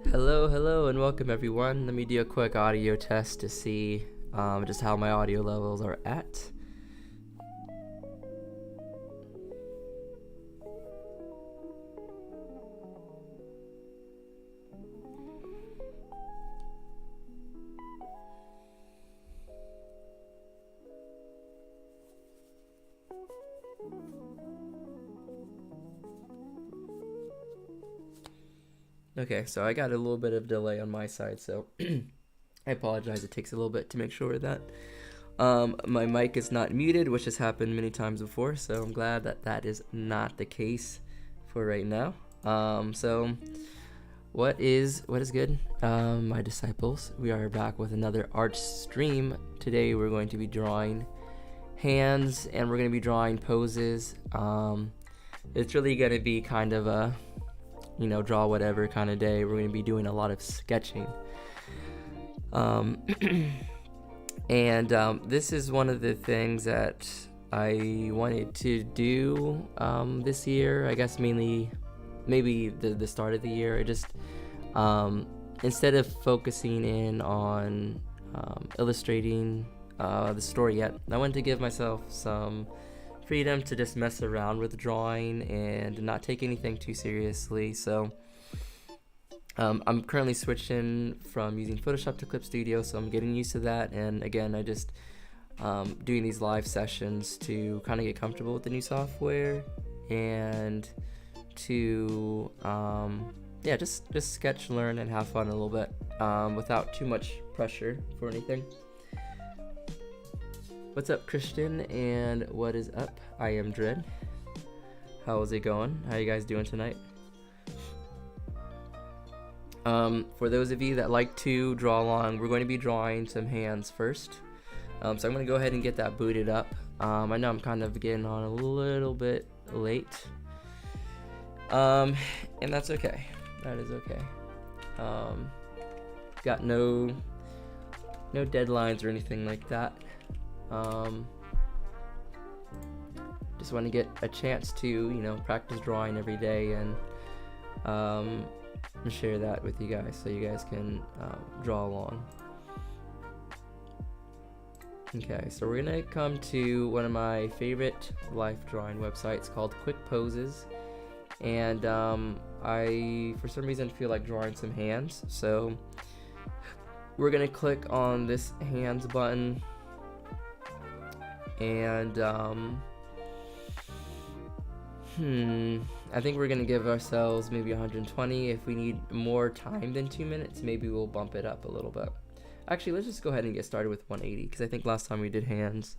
Hello, and welcome everyone. Let me do a quick audio test to see just how my audio levels are at. Okay, so I got a little bit of delay on my side, so I apologize. It takes a little bit to make sure that my mic is not muted, which has happened many times before, so I'm glad that that is not the case for right now. So what is good, my disciples? We are back with another art stream. Today we're going to be drawing hands, and we're going to be drawing poses. It's really going to be kind of a draw whatever kind of day. We're going to be doing a lot of sketching. And this is one of the things that I wanted to do this year. I guess mainly maybe the start of the year. I just instead of focusing in on illustrating the story yet, I wanted to give myself some freedom to just mess around with drawing and not take anything too seriously. So I'm currently switching from using Photoshop to Clip Studio, so I'm getting used to that. And again, I just doing these live sessions to kind of get comfortable with the new software and to just sketch, learn, and have fun a little bit without too much pressure for anything. What's up, Christian, and what is up? I am Dread. How is it going? How you guys doing tonight? For those of you that like to draw along, we're going to be drawing some hands first. So I'm going to go ahead and get that booted up. I know I'm kind of getting on a little bit late. And that's okay. That is okay. Got no deadlines or anything like that. Just want to get a chance to practice drawing every day and share that with you guys so you guys can draw along. Okay, so we're gonna come to one of my favorite life drawing websites called Quick Poses, and I for some reason feel like drawing some hands, so we're gonna click on this hands button. And I think we're gonna give ourselves maybe 120. If we need more time than 2 minutes, maybe we'll bump it up a little bit. Actually, let's just go ahead and get started with 180, because I think last time we did hands,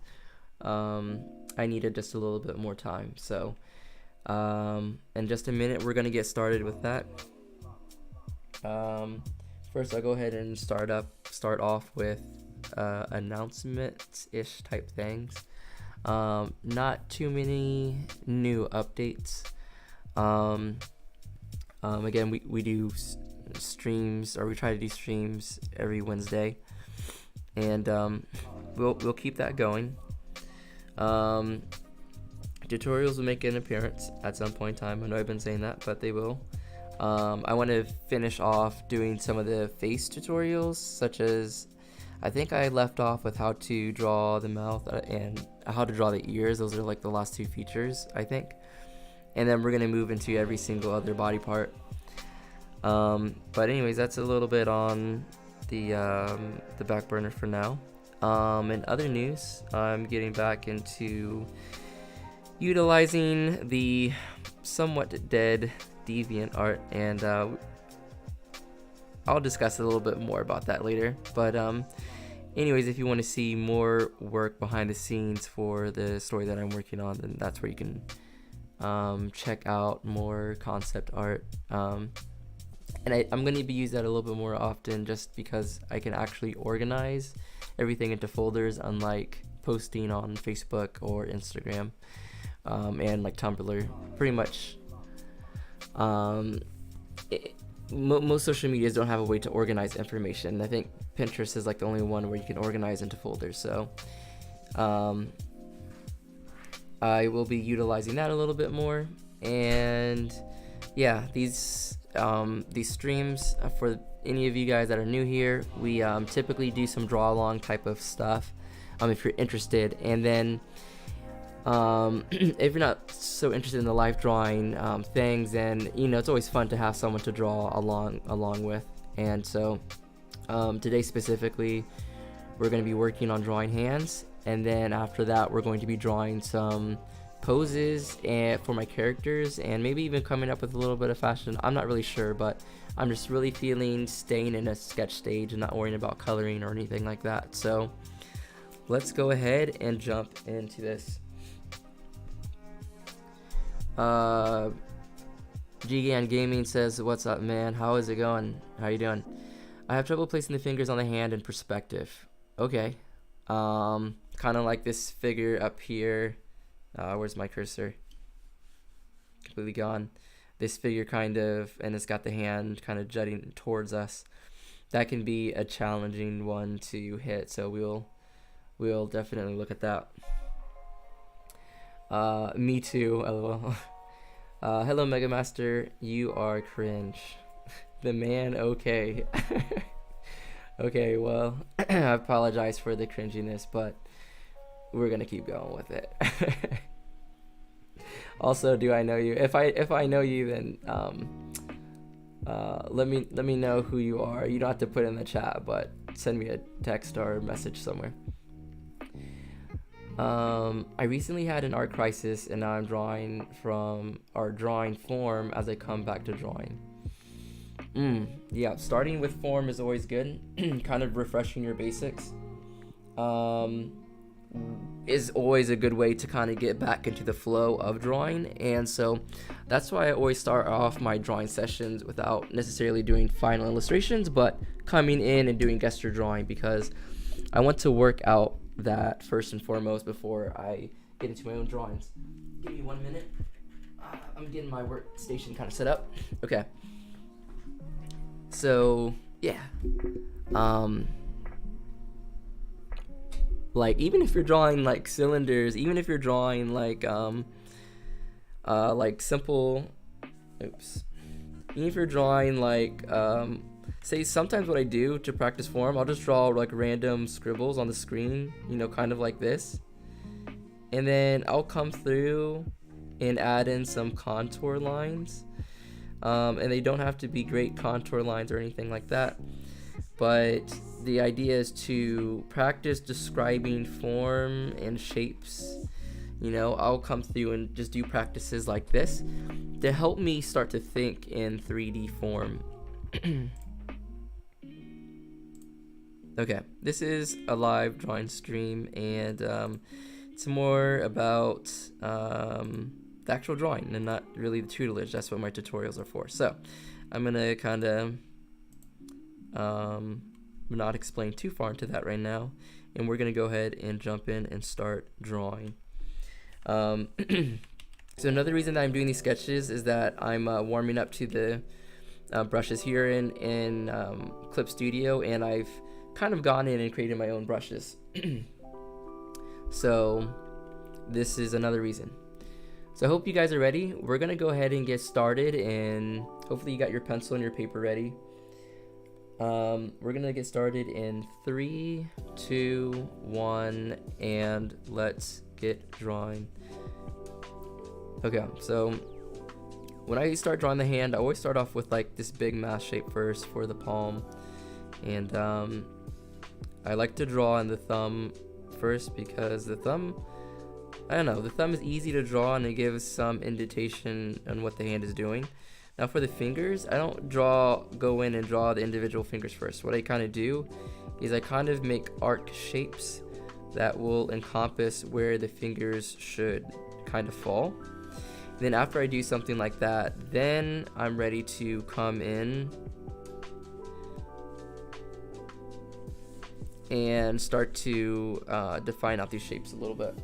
I needed just a little bit more time. So in just a minute, we're gonna get started with that. First, I'll go ahead and start off with announcements-ish type things. Not too many new updates. Again, we do streams, or we try to do streams every Wednesday, and we'll keep that going. Tutorials will make an appearance at some point in time. I know I've been saying that, but they will. I want to finish off doing some of the face tutorials, such as I think I left off with how to draw the mouth and how to draw the ears. Those are like the last two features, I think. And then we're going to move into every single other body part. But anyways, that's a little bit on the back burner for now. In other news, I'm getting back into utilizing the somewhat dead deviant art, and I'll discuss a little bit more about that later. But anyways, if you want to see more work behind the scenes for the story that I'm working on, then that's where you can check out more concept art. And I'm going to be using that a little bit more often, just because I can actually organize everything into folders, unlike posting on Facebook or Instagram, and like Tumblr. Pretty much most social medias don't have a way to organize information. I think Pinterest is like the only one where you can organize into folders. So I will be utilizing that a little bit more. And yeah, these streams, for any of you guys that are new here, we typically do some draw along type of stuff, if you're interested. And then if you're not so interested in the life drawing things, then it's always fun to have someone to draw along with. And so today specifically, we're going to be working on drawing hands, and then after that we're going to be drawing some poses for my characters, and maybe even coming up with a little bit of fashion. I'm not really sure, but I'm just really feeling staying in a sketch stage and not worrying about coloring or anything like that. So let's go ahead and jump into this. Gigan Gaming says, "What's up, man? How is it going? How you doing? I have trouble placing the fingers on the hand in perspective." Okay. Kind of like this figure up here. Where's my cursor? Completely gone. This figure kind of, and it's got the hand kind of jutting towards us. That can be a challenging one to hit, so we'll definitely look at that. Me too, lol. Hello, Mega Master. You are cringe. The man, okay. Okay, well, I apologize for the cringiness, but we're gonna keep going with it. Also, do I know you? If I know you, then let me know who you are. You don't have to put it in the chat, but send me a text or a message somewhere. I recently had an art crisis, and now I'm drawing form as I come back to drawing. Yeah, starting with form is always good. Kind of refreshing your basics is always a good way to kind of get back into the flow of drawing. And so that's why I always start off my drawing sessions without necessarily doing final illustrations, but coming in and doing gesture drawing, because I want to work out that first and foremost before I get into my own drawings. Give me 1 minute. I'm getting my workstation kind of set up. Okay. So yeah, like even if you're drawing like cylinders, even if you're drawing like simple, even if you're drawing like say sometimes what I do to practice form, I'll just draw like random scribbles on the screen, kind of like this, and then I'll come through and add in some contour lines. And they don't have to be great contour lines or anything like that, but the idea is to practice describing form and shapes, I'll come through and just do practices like this to help me start to think in 3D form. Okay, this is a live drawing stream, and it's more about the actual drawing and not really the tutelage. That's what my tutorials are for. So I'm gonna kind of not explain too far into that right now, and we're gonna go ahead and jump in and start drawing. So another reason that I'm doing these sketches is that I'm warming up to the brushes here in Clip Studio, and I've kind of gone in and created my own brushes. So this is another reason. So I hope you guys are ready. We're gonna go ahead and get started, and hopefully you got your pencil and your paper ready. We're gonna get started in 3, 2, 1, and let's get drawing. Okay, so when I start drawing the hand, I always start off with like this big mass shape first for the palm, and I like to draw on the thumb first because the thumb, I don't know, the thumb is easy to draw and it gives some indication on what the hand is doing. Now for the fingers, I don't go in and draw the individual fingers first. What I kind of do is I kind of make arc shapes that will encompass where the fingers should kind of fall. Then after I do something like that, then I'm ready to come in and start to define out these shapes a little bit.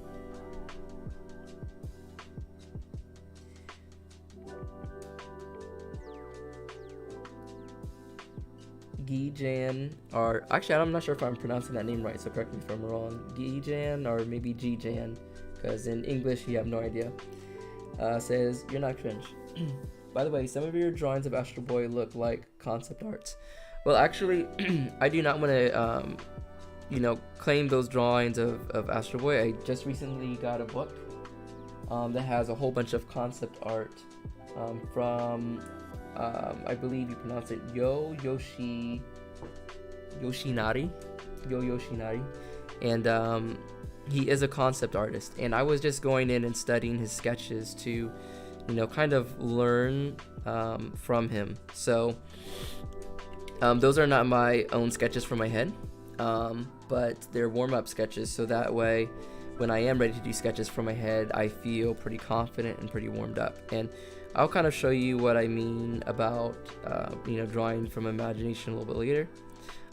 Gijan, or actually I'm not sure if I'm pronouncing that name right, so correct me if I'm wrong. Gijan or maybe Gijan, because in English you have no idea. Says, "You're not cringe." By the way, some of your drawings of Astro Boy look like concept arts. Well, actually, I do not want to claim those drawings of Astro Boy. I just recently got a book that has a whole bunch of concept art from I believe you pronounce it Yoshinari, and he is a concept artist, and I was just going in and studying his sketches to kind of learn from him. So those are not my own sketches from my head, but they're warm-up sketches, so that way when I am ready to do sketches from my head, I feel pretty confident and pretty warmed up. And I'll kind of show you what I mean about drawing from imagination a little bit later.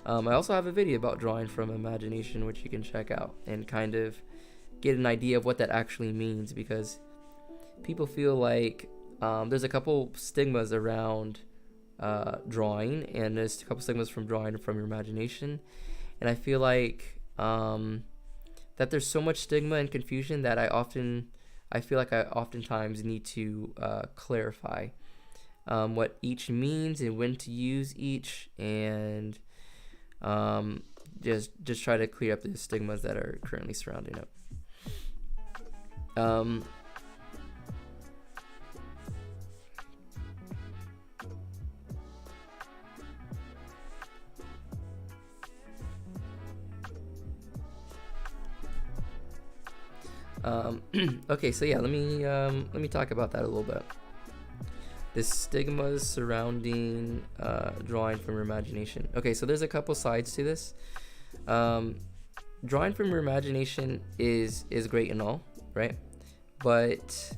I also have a video about drawing from imagination, which you can check out and kind of get an idea of what that actually means, because people feel like there's a couple stigmas around drawing, and there's a couple stigmas from drawing from your imagination, and I feel like that there's so much stigma and confusion that I feel like I oftentimes need to clarify what each means and when to use each, and just try to clear up the stigmas that are currently surrounding it. Okay, so yeah, let me talk about that a little bit. The stigmas surrounding drawing from your imagination. Okay, so there's a couple sides to this. Drawing from your imagination is great and all, right? But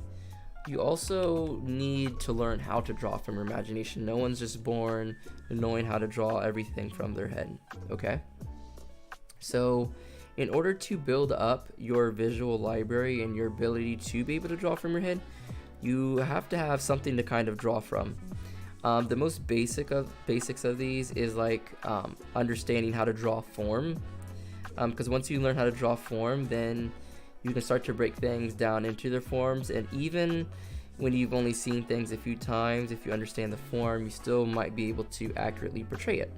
you also need to learn how to draw from your imagination. No one's just born knowing how to draw everything from their head, okay? So in order to build up your visual library and your ability to be able to draw from your head, you have to have something to kind of draw from. The most basics of these is like understanding how to draw form, because once you learn how to draw form, then you can start to break things down into their forms, and even when you've only seen things a few times, if you understand the form, you still might be able to accurately portray it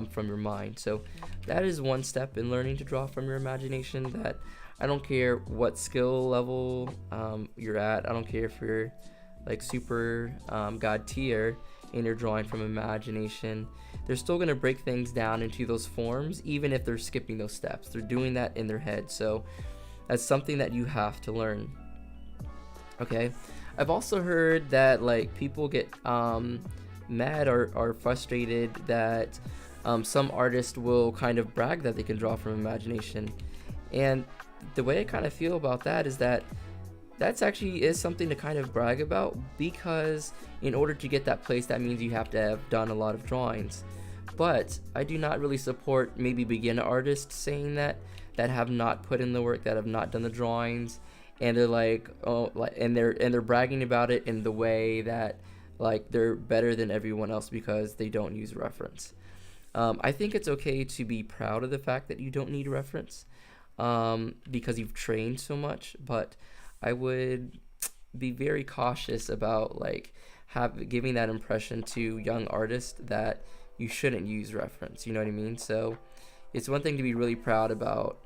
from your mind. So that is one step in learning to draw from your imagination, that I don't care what skill level you're at. I don't care if you're like super god tier and you're drawing from imagination. They're still going to break things down into those forms, even if they're skipping those steps. They're doing that in their head. So that's something that you have to learn. Okay. I've also heard that like people get mad or frustrated that some artists will kind of brag that they can draw from imagination. And the way I kind of feel about that is that that's actually is something to kind of brag about, because in order to get that place, that means you have to have done a lot of drawings. But I do not really support maybe beginner artists saying that have not put in the work, that have not done the drawings, and they're like, oh, like, and they're bragging about it in the way that like they're better than everyone else because they don't use reference. I think it's okay to be proud of the fact that you don't need reference, because you've trained so much, but I would be very cautious about like giving that impression to young artists that you shouldn't use reference. You know what I mean? So it's one thing to be really proud about,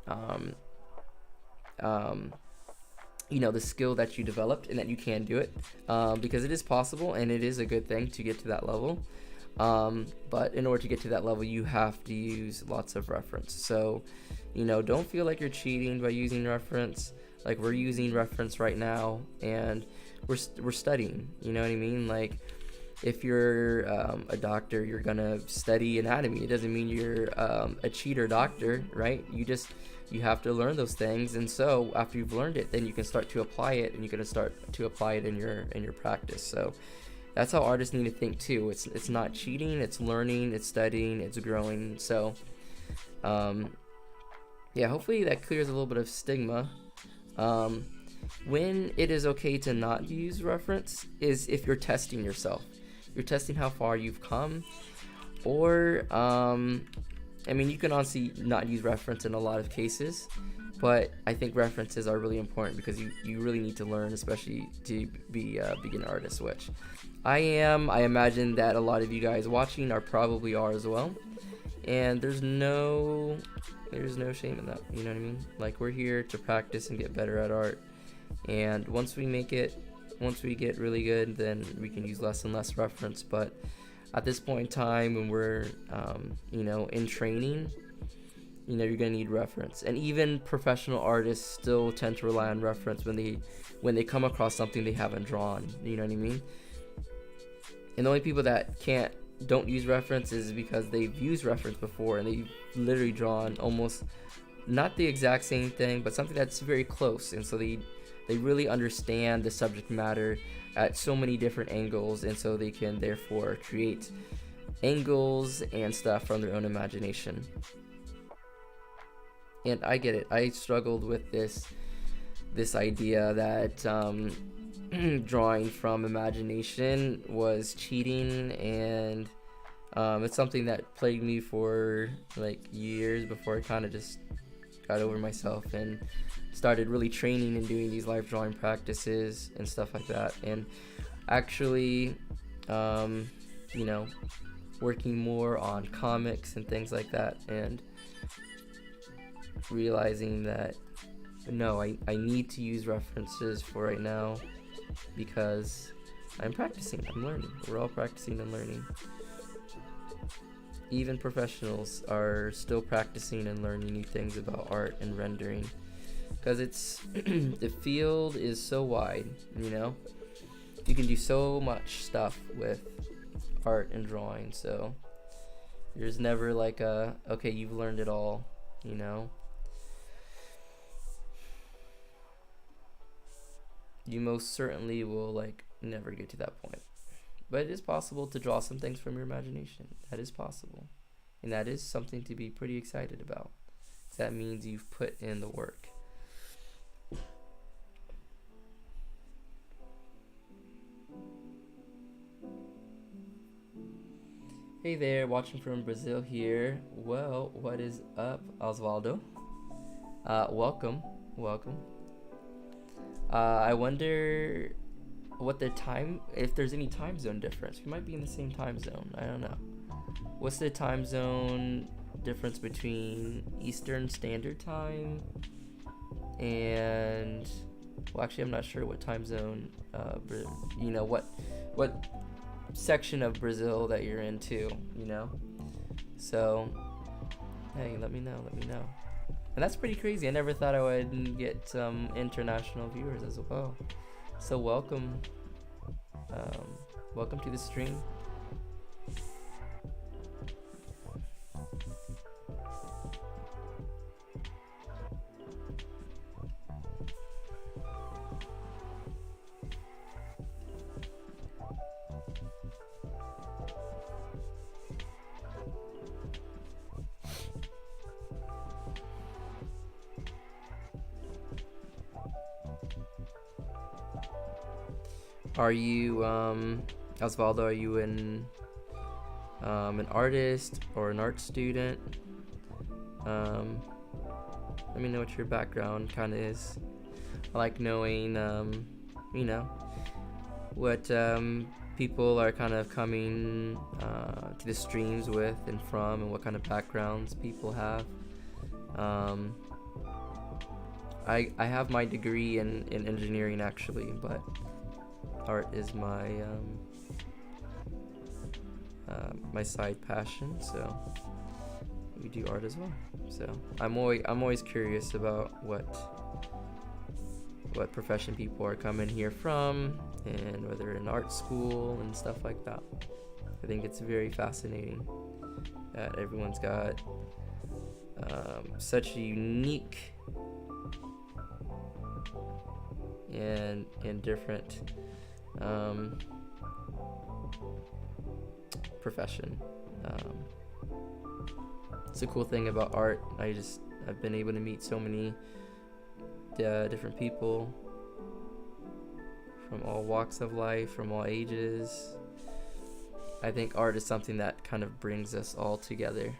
the skill that you developed and that you can do it, because it is possible and it is a good thing to get to that level. But in order to get to that level, you have to use lots of reference. So, don't feel like you're cheating by using reference. Like, we're using reference right now, and we're studying. You know what I mean? Like, if you're a doctor, you're gonna study anatomy. It doesn't mean you're a cheater doctor, right? You have to learn those things, and so after you've learned it, then you can start to apply it, and you're gonna start to apply it in your practice. So that's how artists need to think too. It's not cheating. It's learning. It's studying. It's growing. So, hopefully that clears a little bit of stigma. When it is okay to not use reference is if you're testing yourself. You're testing how far you've come, or you can honestly not use reference in a lot of cases, but I think references are really important because you really need to learn, especially to be a beginner artist, which I am. I imagine that a lot of you guys watching probably are as well, and there's no shame in that. You know what I mean? Like, we're here to practice and get better at art, and once we get really good, then we can use less and less reference. But at this point in time, when we're in training, you're gonna need reference. And even professional artists still tend to rely on reference when they come across something they haven't drawn. You know what I mean? And the only people that don't use reference is because they've used reference before and they've literally drawn almost not the exact same thing, but something that's very close, and so they really understand the subject matter at so many different angles, and so they can therefore create angles and stuff from their own imagination. And I get it. I struggled with this idea that drawing from imagination was cheating, and it's something that plagued me for like years before I kind of just got over myself and started really training and doing these live drawing practices and stuff like that, and actually working more on comics and things like that, and realizing that no, I need to use references for right now because I'm practicing, I'm learning. We're all practicing and learning. Even professionals are still practicing and learning new things about art and rendering, because it's the field is so wide. You can do so much stuff with art and drawing, so there's never like okay, you've learned it all. You most certainly will like never get to that point. But it is possible to draw some things from your imagination. That is possible. And that is something to be pretty excited about. That means you've put in the work. Hey there, watching from Brazil here. Well, what is up, Osvaldo? Welcome. I wonder if there's any time zone difference. We might be in the same time zone. I don't know. What's the time zone difference between Eastern Standard Time and, well, actually I'm not sure what time zone, what section of Brazil that you're into, so hey, let me know. And that's pretty crazy. I never thought I would get some international viewers as well. So um, welcome to the stream. Are you, Osvaldo, are you an artist or an art student? Um, Let me know what your background kind of is. I like knowing, you know, what people are kind of coming to the streams with and from, and what kind of backgrounds people have. I have my degree in engineering actually, but art is my side passion, so we do art as well. So I'm always curious about what profession people are coming here from, and whether in art school and stuff like that. I think it's very fascinating that everyone's got such a unique and different profession. It's a cool thing about art. I've been able to meet so many different people from all walks of life, from all ages. I think art is something that kind of brings us all together.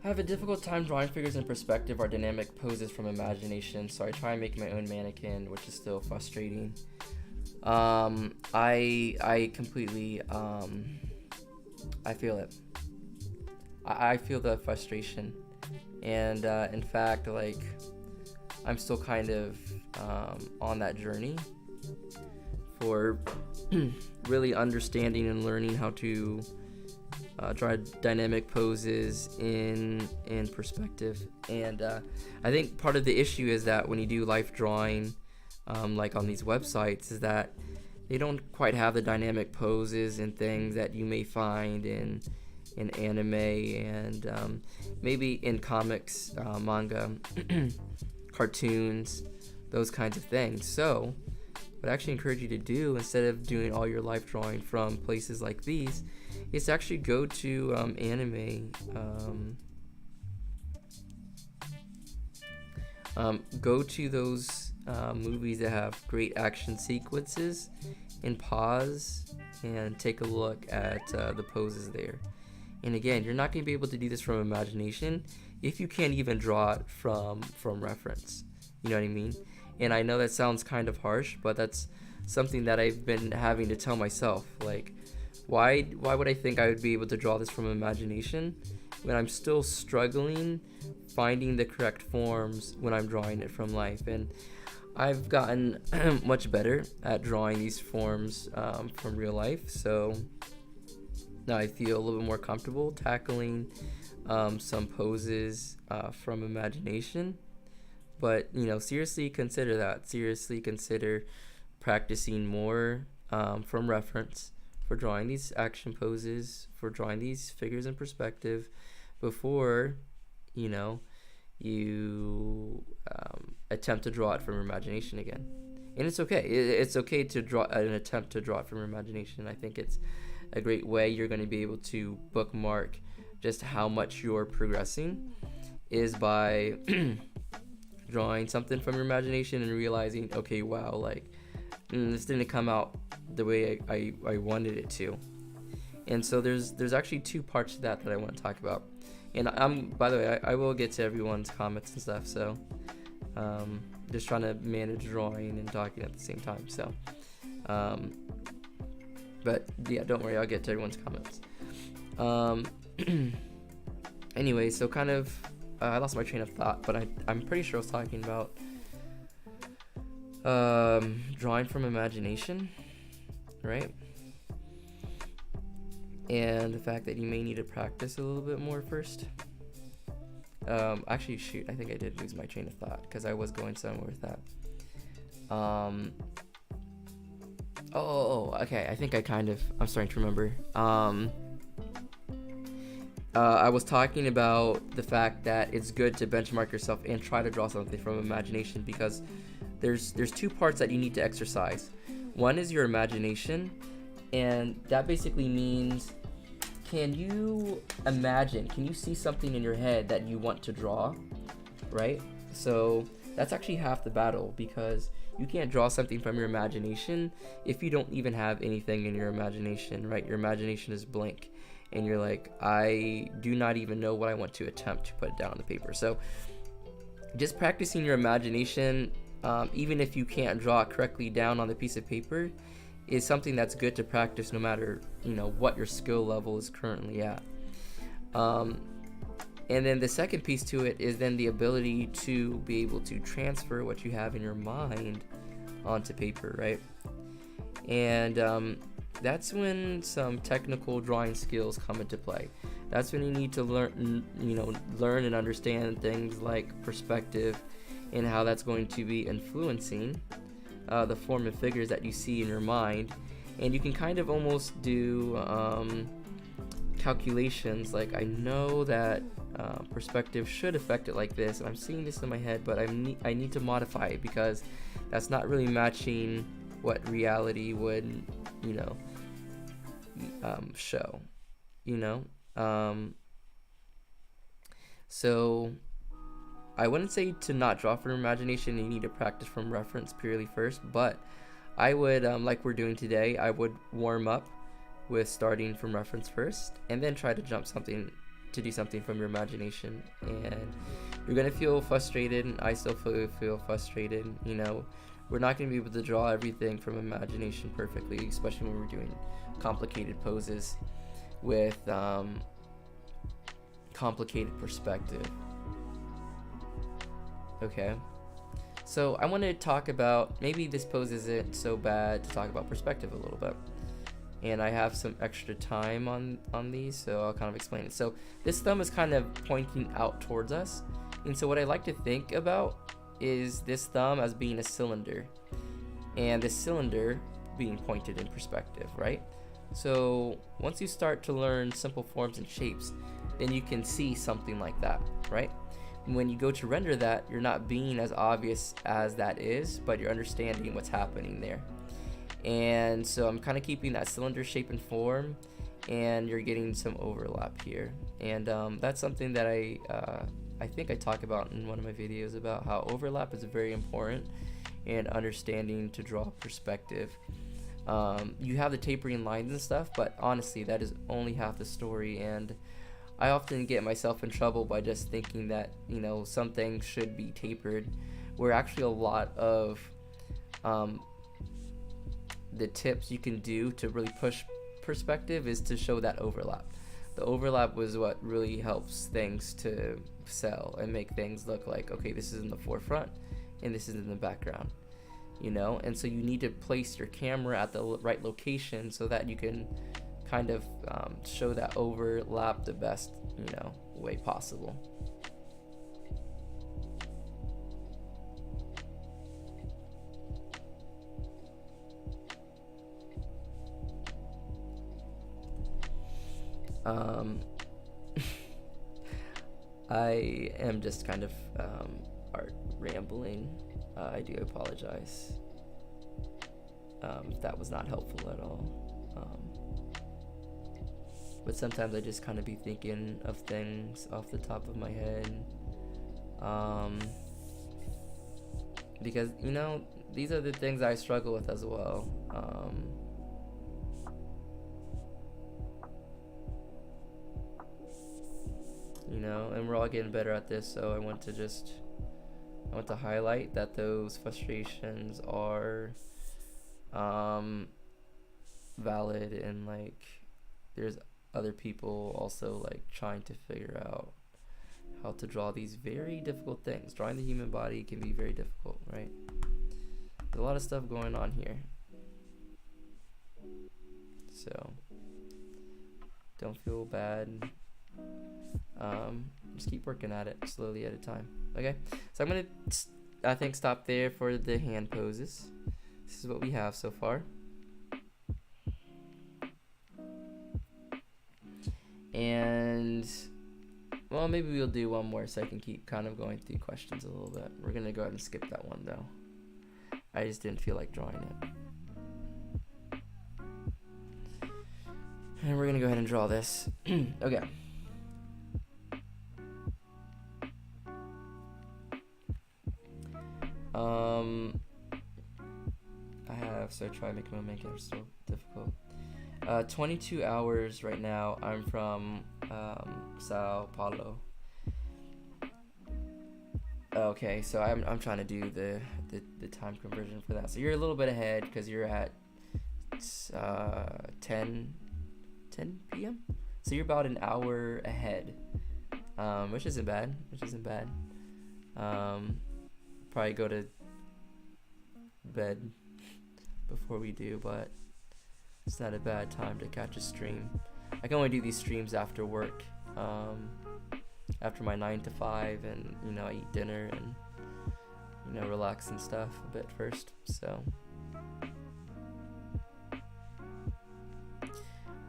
I have a difficult time drawing figures in perspective or dynamic poses from imagination, so I try and make my own mannequin, which is still frustrating. I completely, I feel it. I feel the frustration, and in fact, like, I'm still kind of on that journey for really understanding and learning how to draw dynamic poses in perspective. And I think part of the issue is that when you do life drawing, like on these websites, is that they don't quite have the dynamic poses and things that you may find in anime and maybe in comics, manga, cartoons, those kinds of things. So what I actually encourage you to do, instead of doing all your life drawing from places like these, is to actually go to anime. Go to those movies that have great action sequences, and pause and take a look at the poses there. And again, you're not going to be able to do this from imagination if you can't even draw it from reference. You know what I mean? And I know that sounds kind of harsh, but that's something that I've been having to tell myself. Like, why would I think I would be able to draw this from imagination when I'm still struggling finding the correct forms when I'm drawing it from life? And I've gotten much better at drawing these forms from real life, so now I feel a little bit more comfortable tackling some poses from imagination. But, seriously consider that. Seriously consider practicing more from reference for drawing these action poses, for drawing these figures in perspective before, you attempt to draw it from imagination again. And it's okay. It's okay to draw an attempt to draw it from imagination. I think it's a great way you're going to be able to bookmark just how much you're progressing is by drawing something from your imagination and realizing, okay, wow, like this didn't come out the way I wanted it to. And so there's actually two parts to that I want to talk about. And by the way, I will get to everyone's comments and stuff, so just trying to manage drawing and talking at the same time. So but yeah, don't worry, I'll get to everyone's comments. Anyway, so kind of I lost my train of thought, but I'm pretty sure I was talking about drawing from imagination, right? And the fact that you may need to practice a little bit more first. Actually, shoot, I think I did lose my train of thought because I was going somewhere with that. Okay, I think I'm starting to remember. I was talking about the fact that it's good to benchmark yourself and try to draw something from imagination, because there's two parts that you need to exercise. One is your imagination, and that basically means, can you see something in your head that you want to draw, right? So that's actually half the battle, because you can't draw something from your imagination if you don't even have anything in your imagination, right? Your imagination is blank, and you're like, I do not even know what I want to attempt to put down on the paper. So just practicing your imagination, even if you can't draw it correctly down on the piece of paper, is something that's good to practice no matter what your skill level is currently at. And then the second piece to it is then the ability to be able to transfer what you have in your mind onto paper, right? And that's when some technical drawing skills come into play. That's when you need to learn and understand things like perspective and how that's going to be influencing the form of figures that you see in your mind. And you can kind of almost do calculations, like, I know that perspective should affect it like this, and I'm seeing this in my head, but I need to modify it because that's not really matching what reality would show, so I wouldn't say to not draw from imagination. You need to practice from reference purely first, but I would, like we're doing today, I would warm up with starting from reference first, and then try to do something from your imagination. And you're gonna feel frustrated, and I still feel frustrated. We're not gonna be able to draw everything from imagination perfectly, especially when we're doing complicated poses with complicated perspective. Okay, so I want to talk about, maybe this pose isn't so bad to talk about perspective a little bit, and I have some extra time on these, so I'll kind of explain it. So this thumb is kind of pointing out towards us, and so what I like to think about is this thumb as being a cylinder, and this cylinder being pointed in perspective, right? So once you start to learn simple forms and shapes, then you can see something like that, right? when you go to render that, you're not being as obvious as that is, but you're understanding what's happening there. And so I'm kind of keeping that cylinder shape and form, and you're getting some overlap here. And that's something that I think I talk about in one of my videos, about how overlap is very important in understanding to draw perspective. You have the tapering lines and stuff, but honestly, that is only half the story. And I often get myself in trouble by just thinking that, you know, some things should be tapered, where actually a lot of the tips you can do to really push perspective is to show that overlap. The overlap was what really helps things to sell and make things look like, okay, this is in the forefront and this is in the background, you know. And so you need to place your camera at the right location so that you can kind of show that overlap the best, you know, way possible. I am just kind of art rambling. I do apologize if that was not helpful at all. But sometimes I just kind of be thinking of things off the top of my head. Because, you know, these are the things I struggle with as well. You know, and we're all getting better at this, so I want to highlight that those frustrations are valid, and like there's other people also like trying to figure out how to draw these very difficult things. Drawing the human body can be very difficult, right? There's a lot of stuff going on here, so don't feel bad. Just keep working at it slowly at a time. Okay, so I'm gonna I think stop there for the hand poses. This is what we have so far. And well, maybe we'll do one more so I can keep kind of going through questions a little bit. We're gonna go ahead and skip that one though. I just didn't feel like drawing it. And we're gonna go ahead and draw this. Okay. I have, so try making my main character still difficult. 22 hours right now. I'm from Sao Paulo. Okay, so I'm trying to do the time conversion for that. So you're a little bit ahead because you're at 10 p.m. So you're about an hour ahead, which isn't bad. Probably go to bed before we do, but it's not a bad time to catch a stream. I can only do these streams after work, after my 9 to 5, and you know, I eat dinner and you know, relax and stuff a bit first. So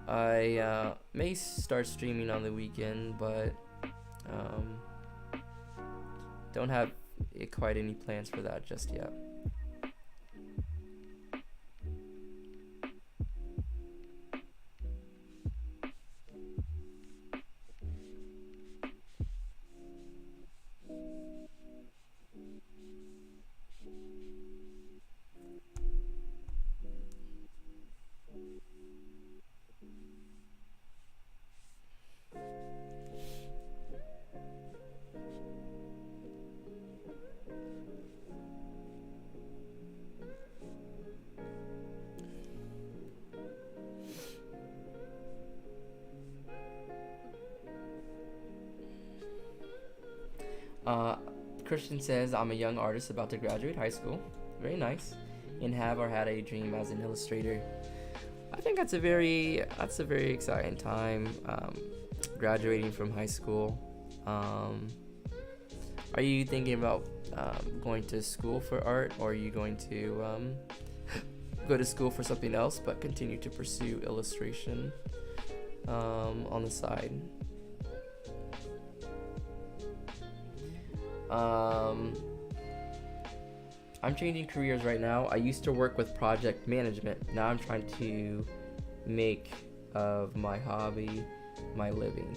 I may start streaming on the weekend, but don't have quite any plans for that just yet. Christian says, I'm a young artist about to graduate high school. Very nice. And have or had a dream as an illustrator. I think that's a very exciting time, graduating from high school. Are you thinking about going to school for art, or are you going to go to school for something else but continue to pursue illustration on the side? Um, I'm changing careers right now. I used to work with project management. Now I'm trying to make of my hobby my living.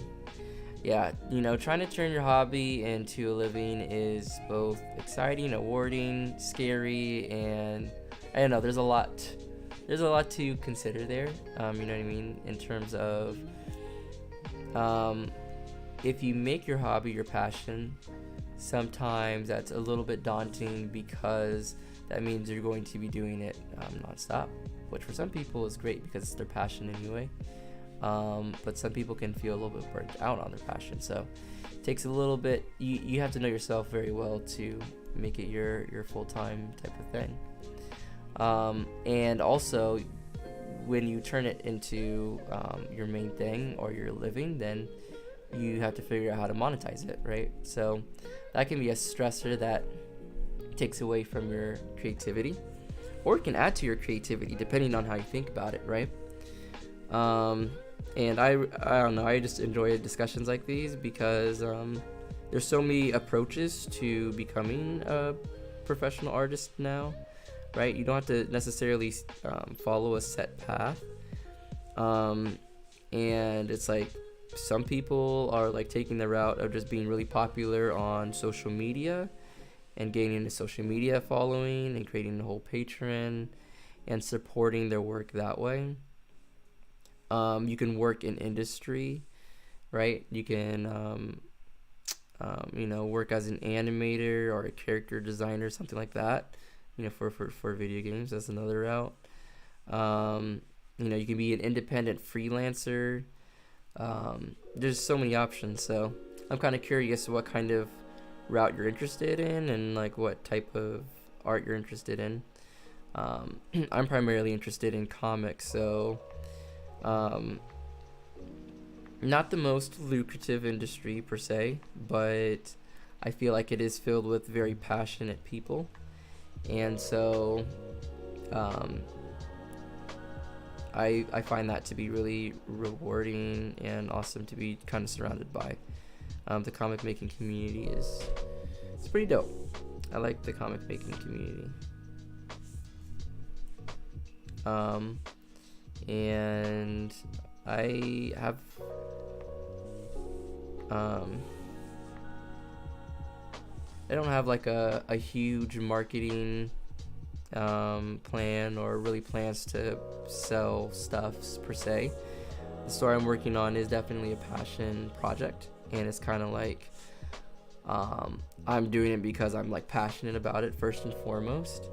Yeah, trying to turn your hobby into a living is both exciting, rewarding, scary, and I don't know. There's a lot to consider there. You know what I mean? In terms of, if you make your hobby your passion, sometimes that's a little bit daunting because that means you're going to be doing it nonstop, which for some people is great because it's their passion anyway. But some people can feel a little bit burnt out on their passion. So it takes a little bit, you have to know yourself very well to make it your full-time type of thing. And also, when you turn it into your main thing or your living, then you have to figure out how to monetize it, right? So that can be a stressor that takes away from your creativity, or it can add to your creativity depending on how you think about it, right? And I don't know, I just enjoy discussions like these because there's so many approaches to becoming a professional artist now, right? You don't have to necessarily follow a set path. And it's like some people are like taking the route of just being really popular on social media and gaining a social media following and creating a whole Patreon and supporting their work that way. You can work in industry, right? You can, work as an animator or a character designer, something like that. For video games, that's another route. You can be an independent freelancer. There's so many options. So I'm kind of curious what kind of route you're interested in and like what type of art you're interested in. I'm primarily interested in comics, so not the most lucrative industry per se, but I feel like it is filled with very passionate people, and so I find that to be really rewarding and awesome to be kind of surrounded by. The comic making community it's pretty dope. I like the comic making community. And I have I don't have like a huge marketing plan or really plans to sell stuff per se. The store I'm working on is definitely a passion project, and it's kind of like I'm doing it because I'm like passionate about it first and foremost.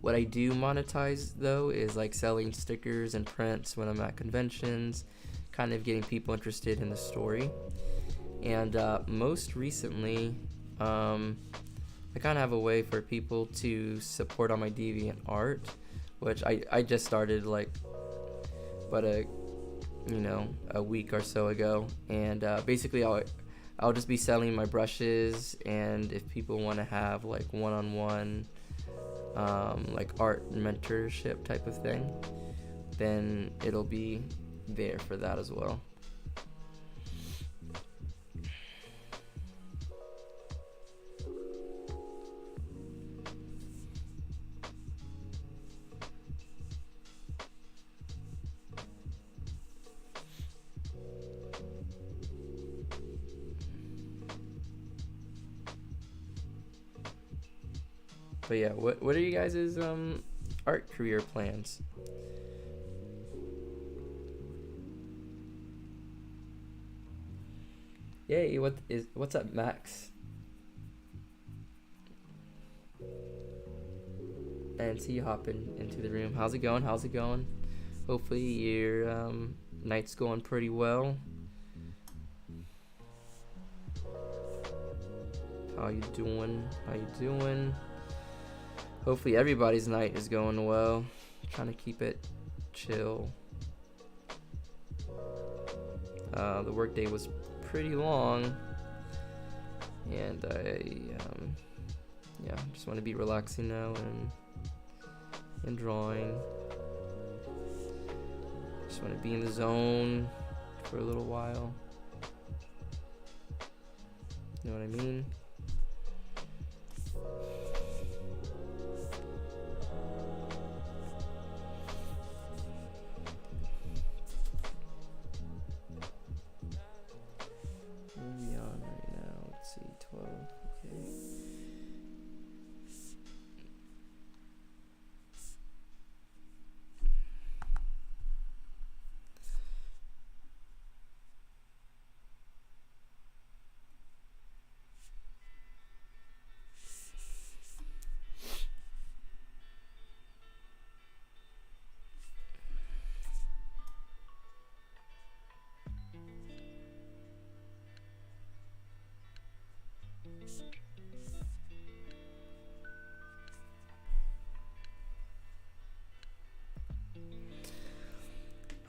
What I do monetize though is like selling stickers and prints when I'm at conventions, kind of getting people interested in the story. And most recently, I kind of have a way for people to support on my Deviant art, which I just started like about a week or so ago. And basically I'll just be selling my brushes, and if people want to have like one-on-one like art mentorship type of thing, then it'll be there for that as well. But yeah, what are you guys' art career plans? Yay, what's up, Max? And see you hopping into the room. How's it going? Hopefully your night's going pretty well. How you doing? Hopefully everybody's night is going well. Trying to keep it chill. The workday was pretty long, and I just want to be relaxing now and drawing. Just want to be in the zone for a little while. You know what I mean? Maybe on right now. Let's see, 12. Okay.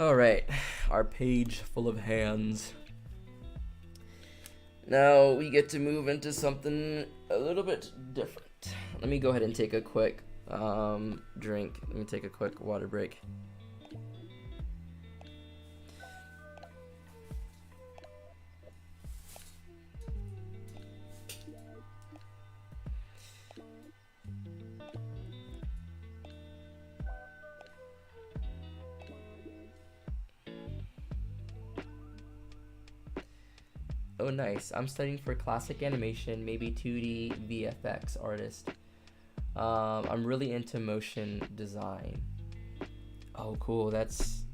All right, our page full of hands. Now we get to move into something a little bit different. Let me go ahead and take a quick drink. Let me take a quick water break. Oh, nice. I'm studying for classic animation, maybe 2D VFX artist. I'm really into motion design. Oh, cool. That's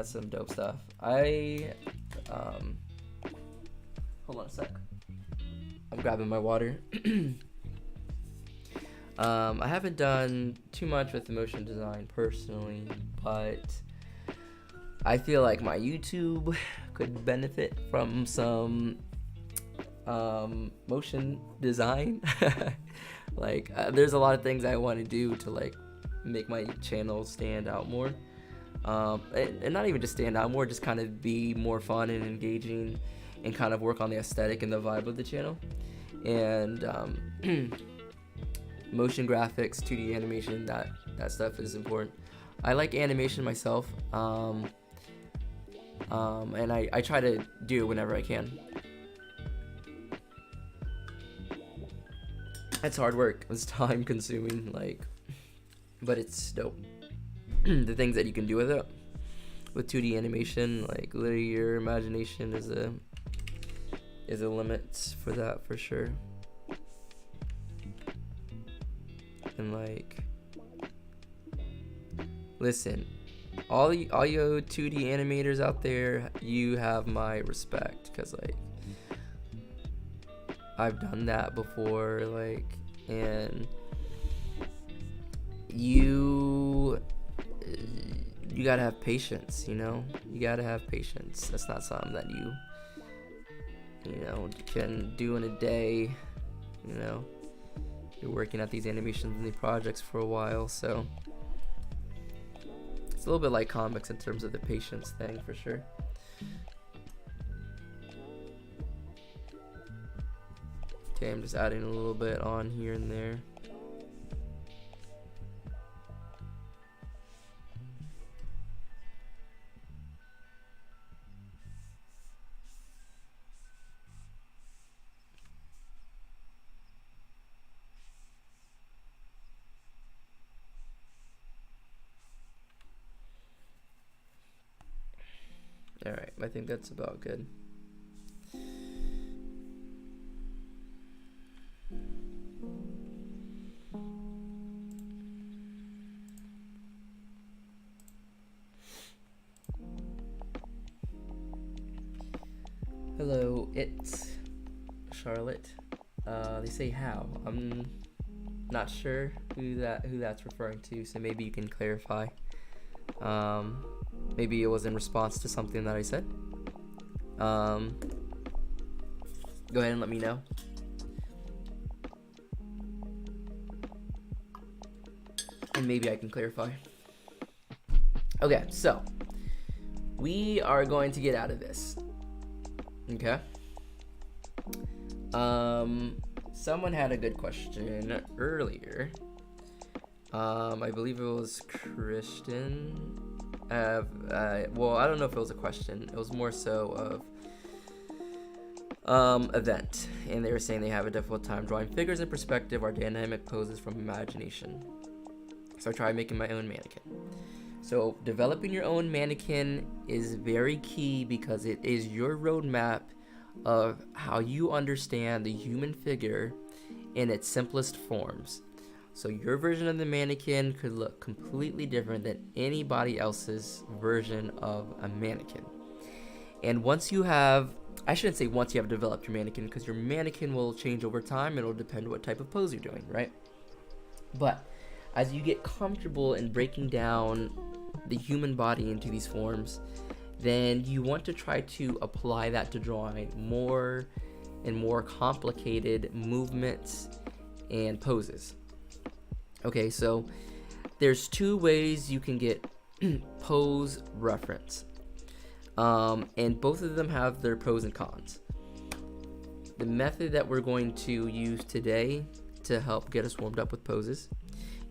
some dope stuff. Hold on a sec. I'm grabbing my water. I haven't done too much with motion design personally, but I feel like my YouTube could benefit from some motion design. Like there's a lot of things I want to do to like make my channel stand out more, and not even just stand out more, just kind of be more fun and engaging, and kind of work on the aesthetic and the vibe of the channel. And motion graphics, 2D animation, that stuff is important. I like animation myself, and I try to do it whenever I can. It's hard work. It's time consuming, like, but it's dope. The things that you can do with it, with 2D animation, like literally your imagination is a limit for that for sure. And like, listen, all you 2D animators out there, you have my respect, because like I've done that before, like, and you gotta have patience, you know? You gotta have patience. That's not something that you can do in a day, you know? You're working at these animations and these projects for a while, so it's a little bit like comics in terms of the patience thing, for sure. Okay, I'm just adding a little bit on here and there. Alright, I think that's about good. Hello, it's Charlotte. They say how. I'm not sure who that's referring to, so maybe you can clarify. Maybe it was in response to something that I said. Go ahead and let me know. And maybe I can clarify. Okay, so we are going to get out of this. Okay. Someone had a good question earlier. I believe it was Christian. Well, I don't know if it was a question. It was more so of event, and they were saying they have a difficult time drawing figures in perspective or dynamic poses from imagination. So I tried making my own mannequin. So developing your own mannequin is very key because it is your roadmap of how you understand the human figure in its simplest forms. So your version of the mannequin could look completely different than anybody else's version of a mannequin. And once you have, I shouldn't say once you have developed your mannequin, because your mannequin will change over time. It'll depend what type of pose you're doing, right? But as you get comfortable in breaking down the human body into these forms, then you want to try to apply that to drawing more and more complicated movements and poses. Okay, so there's two ways you can get pose reference, and both of them have their pros and cons. The method that we're going to use today to help get us warmed up with poses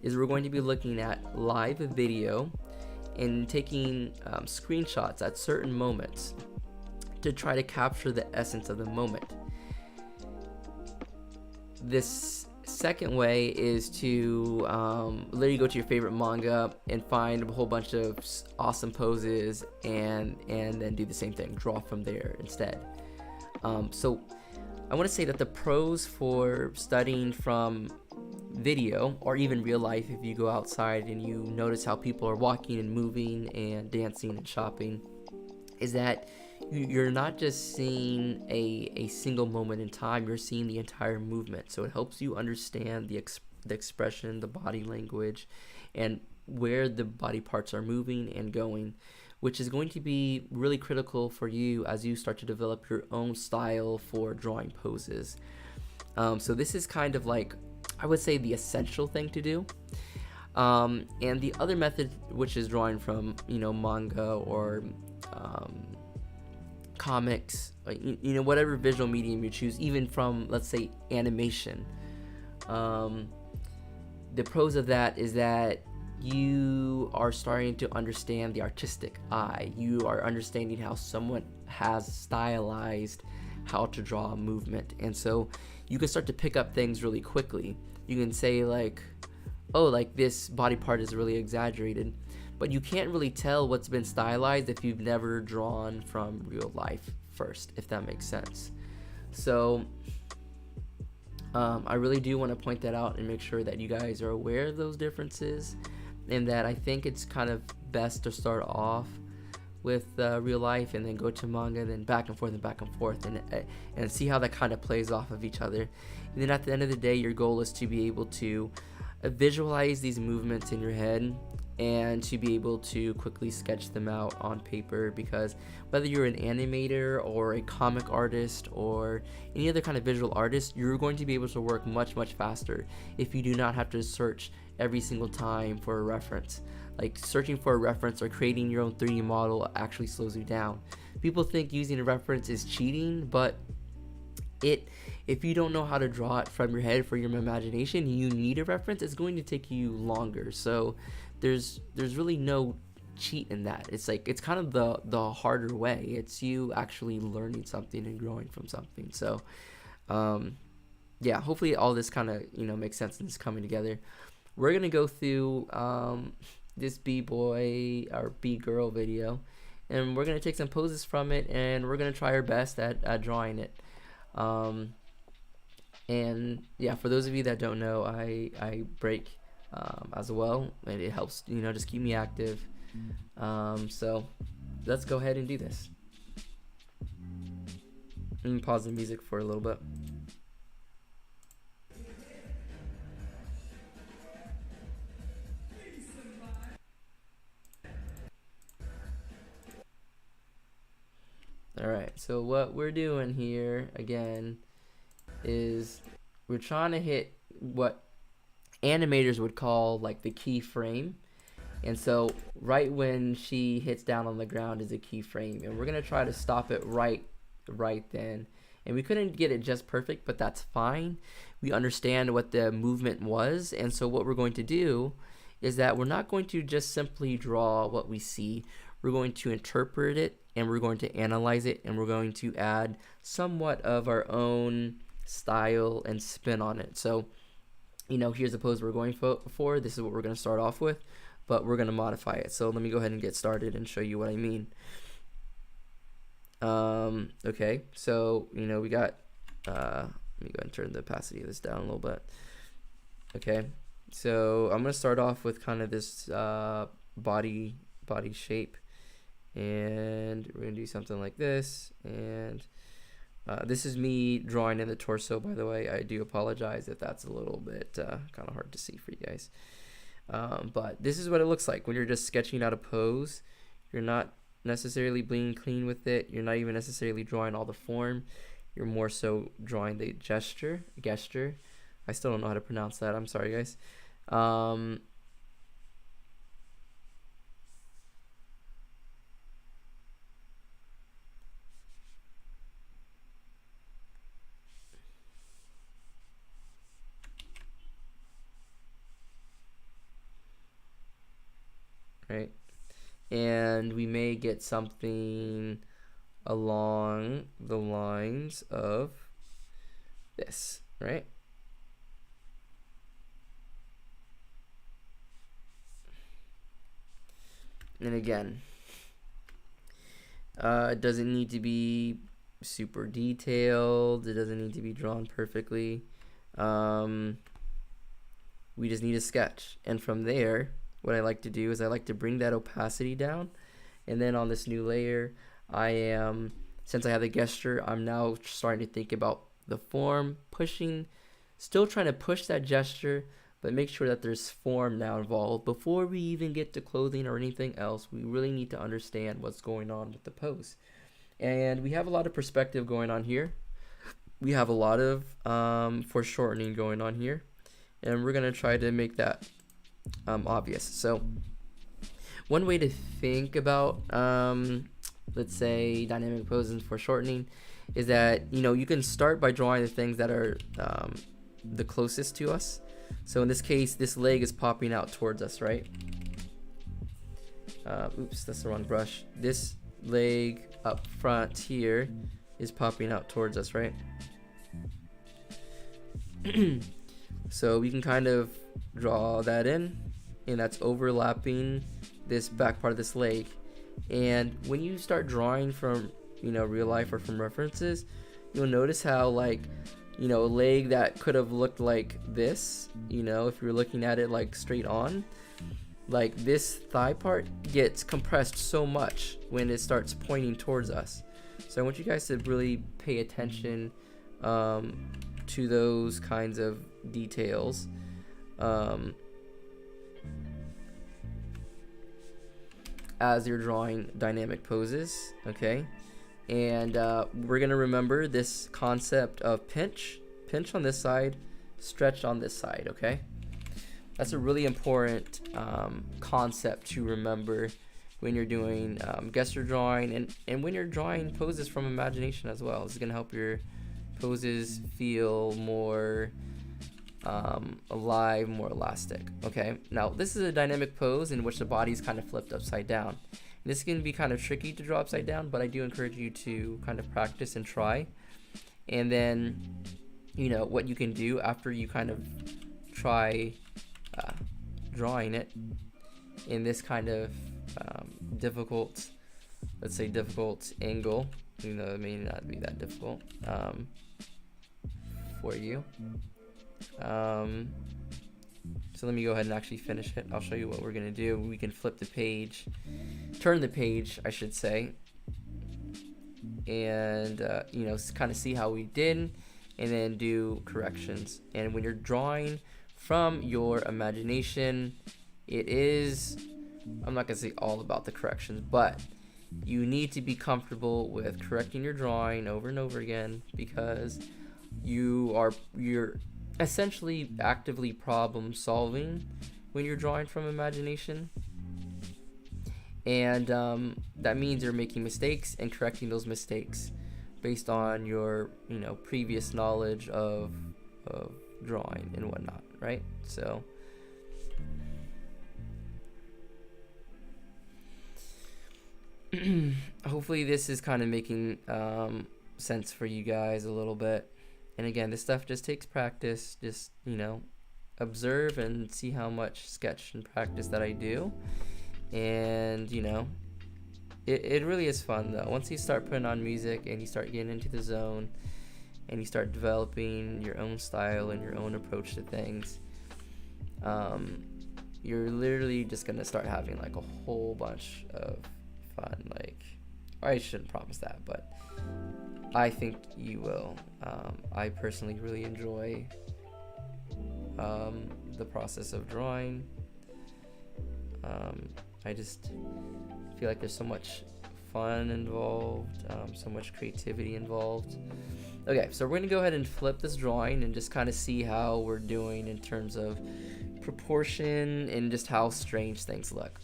is we're going to be looking at live video and taking screenshots at certain moments to try to capture the essence of the moment. This second way is to literally go to your favorite manga and find a whole bunch of awesome poses and then do the same thing, draw from there instead. So I want to say that the pros for studying from video, or even real life, if you go outside and you notice how people are walking and moving and dancing and shopping, is that you're not just seeing a single moment in time, you're seeing the entire movement. So it helps you understand the expression, the body language, and where the body parts are moving and going, which is going to be really critical for you as you start to develop your own style for drawing poses. So this is kind of like, I would say, the essential thing to do. And the other method, which is drawing from, manga or comics, whatever visual medium you choose, even from, let's say, animation. The pros of that is that you are starting to understand the artistic eye. You are understanding how someone has stylized how to draw a movement, and so you can start to pick up things really quickly. You can say like, oh, like this body part is really exaggerated, but you can't really tell what's been stylized if you've never drawn from real life first, if that makes sense. So I really do want to point that out and make sure that you guys are aware of those differences, and that I think it's kind of best to start off with real life and then go to manga, then back and forth and see how that kind of plays off of each other. And then at the end of the day, your goal is to be able to visualize these movements in your head and to be able to quickly sketch them out on paper, because whether you're an animator or a comic artist or any other kind of visual artist, you're going to be able to work much faster if you do not have to search every single time for a reference. Like, searching for a reference or creating your own 3D model actually slows you down. People think using a reference is cheating, but if you don't know how to draw it from your head, for your imagination, you need a reference, it's going to take you longer. So there's really no cheat in that. It's like, it's kind of the harder way. It's you actually learning something and growing from something. So yeah, hopefully all this kind of makes sense and is coming together. We're gonna go through this B-boy or B-girl video, and we're gonna take some poses from it, and we're gonna try our best at drawing it. And yeah, for those of you that don't know, I break as well, and it helps just keep me active. So let's go ahead and do this. Let me pause the music for a little bit. Alright, so what we're doing here, again, is we're trying to hit what animators would call like the key frame. And so right when she hits down on the ground is a key frame, and we're going to try to stop it right then. And we couldn't get it just perfect, but that's fine. We understand what the movement was, and so what we're going to do is that we're not going to just simply draw what we see. We're going to interpret it and we're going to analyze it, and we're going to add somewhat of our own style and spin on it. So, here's the pose we're going for. This is what we're going to start off with, but we're going to modify it. So let me go ahead and get started and show you what I mean. Okay, so we got let me go ahead and turn the opacity of this down a little bit. Okay, so I'm gonna start off with kind of this body shape, and we're gonna do something like this. And this is me drawing in the torso, by the way. I do apologize if that's a little bit kind of hard to see for you guys, but this is what it looks like when you're just sketching out a pose. You're not necessarily being clean with it. You're not even necessarily drawing all the form. You're more so drawing the gesture. I still don't know how to pronounce that. I'm sorry, guys. Right, and we may get something along the lines of this, right? And again, it doesn't need to be super detailed. It doesn't need to be drawn perfectly. We just need a sketch, and from there, what I like to do is I like to bring that opacity down, and then on this new layer, since I have the gesture, I'm now starting to think about the form, still trying to push that gesture, but make sure that there's form now involved. Before we even get to clothing or anything else, we really need to understand what's going on with the pose. And we have a lot of perspective going on here. We have a lot of foreshortening going on here, and we're going to try to make that obvious. So one way to think about let's say dynamic poses and foreshortening is that you can start by drawing the things that are the closest to us. So in this case, this leg is popping out towards us, right? Oops, that's the wrong brush. This leg up front here is popping out towards us, right? So we can kind of draw that in, and that's overlapping this back part of this leg. And when you start drawing from real life or from references, you'll notice how a leg that could have looked like this, if you're looking at it like straight on, like this thigh part gets compressed so much when it starts pointing towards us. So I want you guys to really pay attention to those kinds of details. As you're drawing dynamic poses, okay? And we're gonna remember this concept of pinch on this side, stretch on this side, okay? That's a really important concept to remember when you're doing gesture drawing, and when you're drawing poses from imagination as well. This is gonna help your poses feel more alive, more elastic. Okay, now this is a dynamic pose in which the body is kind of flipped upside down. This can be kind of tricky to draw upside down, but I do encourage you to kind of practice and try. And then, what you can do after you kind of try drawing it in this kind of difficult, let's say difficult angle, even though it may not be that difficult for you. So let me go ahead and actually finish it. I'll show you what we're gonna do. We can flip the page, turn the page, I should say, and kind of see how we did, and then do corrections. And when you're drawing from your imagination, it is, I'm not gonna say all about the corrections, but you need to be comfortable with correcting your drawing over and over again, because you're essentially actively problem solving when you're drawing from imagination, and that means you're making mistakes and correcting those mistakes based on your previous knowledge of drawing and whatnot, right? So hopefully this is kind of making sense for you guys a little bit. And again, this stuff just takes practice. Just, observe and see how much sketch and practice that I do. And, it really is fun though. Once you start putting on music and you start getting into the zone and you start developing your own style and your own approach to things, you're literally just gonna start having like a whole bunch of fun. Like, I shouldn't promise that, but I think you will. I personally really enjoy the process of drawing. I just feel like there's so much fun involved, so much creativity involved. Okay, so we're gonna go ahead and flip this drawing and just kind of see how we're doing in terms of proportion and just how strange things look.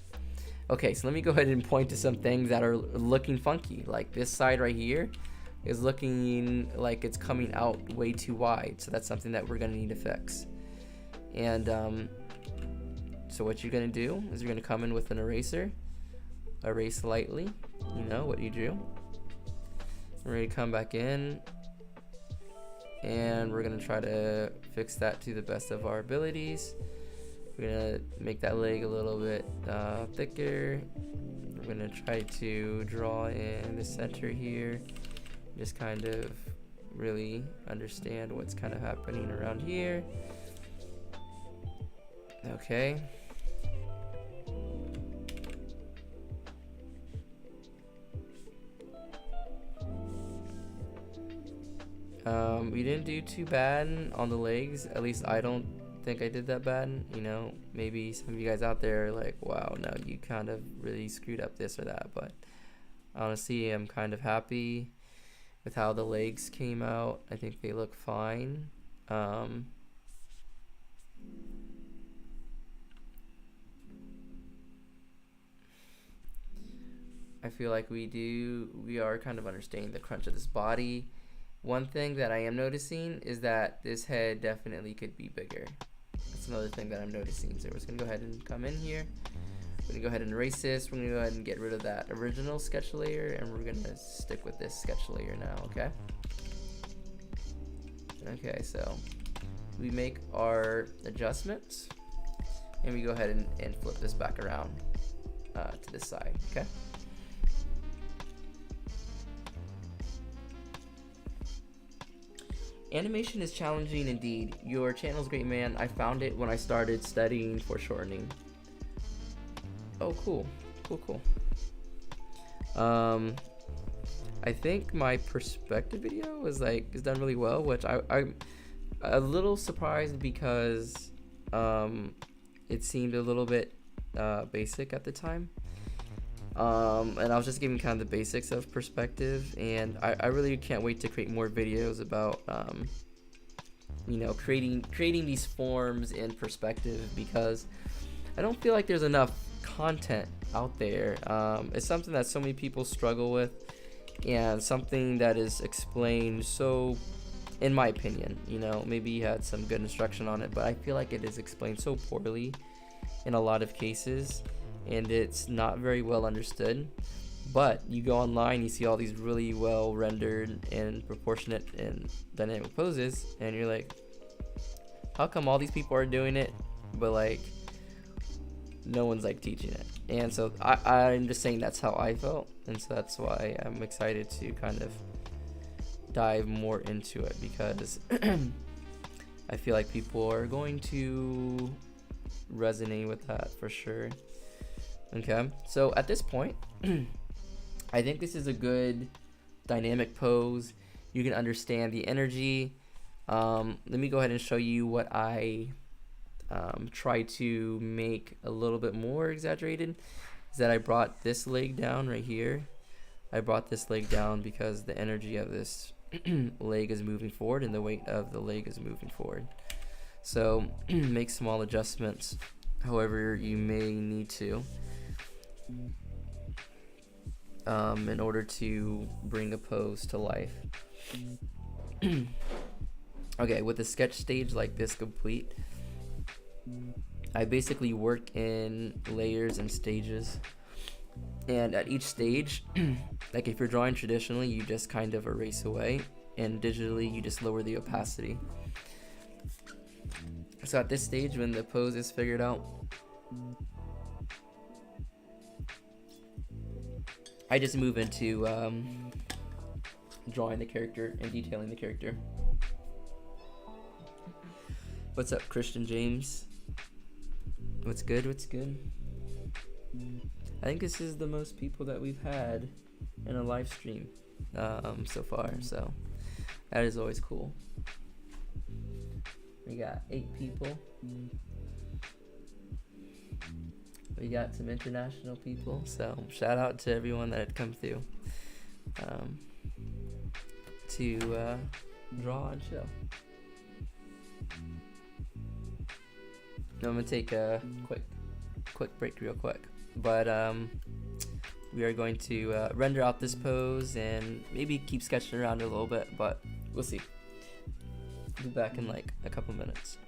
Okay, so let me go ahead and point to some things that are looking funky. Like this side right here is looking like it's coming out way too wide, so that's something that we're gonna need to fix. And so what you're gonna do is you're gonna come in with an eraser, erase lightly, what you drew. We're gonna come back in and we're gonna try to fix that to the best of our abilities. We're gonna make that leg a little bit thicker. We're gonna try to draw in the center here, just kind of really understand what's kind of happening around here. Okay. We didn't do too bad on the legs. At least I don't think I did that bad. Maybe some of you guys out there are like, wow, no, you kind of really screwed up this or that. But honestly, I'm kind of happy with how the legs came out. I think they look fine. I feel like we are kind of understanding the crunch of this body. One thing that I am noticing is that this head definitely could be bigger. That's another thing that I'm noticing. So we're just gonna go ahead and come in here. We're gonna go ahead and erase this. We're gonna go ahead and get rid of that original sketch layer, and we're gonna stick with this sketch layer now, okay? Okay, so we make our adjustments, and we go ahead and flip this back around to this side, okay? Animation is challenging indeed. Your channel's great, man. I found it when I started studying foreshortening. Oh, cool. Cool. I think my perspective video is done really well, which I'm a little surprised because it seemed a little bit basic at the time. And I was just giving kind of the basics of perspective, and I really can't wait to create more videos about creating these forms in perspective, because I don't feel like there's enough content out there. It's something that so many people struggle with, and something that is explained so, in my opinion, maybe you had some good instruction on it, but I feel like it is explained so poorly in a lot of cases, and it's not very well understood. But you go online, you see all these really well rendered and proportionate and dynamic poses, and you're like, how come all these people are doing it, but no one's teaching it? And so I'm just saying that's how I felt, and so that's why I'm excited to kind of dive more into it, because I feel like people are going to resonate with that for sure. Okay, so at this point, I think this is a good dynamic pose. You can understand the energy. Let me go ahead and show you what I try to make a little bit more exaggerated. Is that I brought this leg down right here. I brought this leg down because the energy of this leg is moving forward and the weight of the leg is moving forward. So make small adjustments however you may need to in order to bring a pose to life. Okay, with a sketch stage like this complete, I basically work in layers and stages. And at each stage, like if you're drawing traditionally, you just kind of erase away, and digitally, you just lower the opacity. So at this stage, when the pose is figured out, I just move into drawing the character and detailing the character. What's up, Christian James? What's good? What's good? I think this is the most people that we've had in a live stream so far, so that is always cool. We got 8 people. We got some international people, so shout out to everyone that had come through to draw and show. Now I'm gonna take a quick break real quick, but we are going to render out this pose and maybe keep sketching around a little bit, but we'll see. I'll be back in like a couple minutes.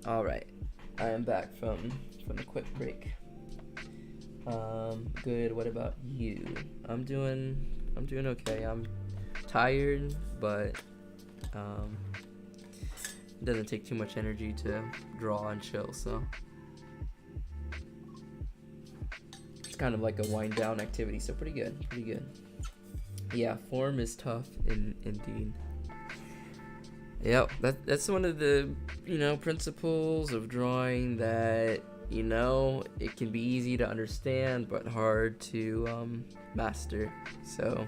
All right, I am back from the quick break. Good. What about you? I'm doing okay. I'm tired, but it doesn't take too much energy to draw and chill, so it's kind of like a wind down activity. So pretty good. Yeah, form is tough indeed. Yep, that's one of the principles of drawing that it can be easy to understand but hard to master. So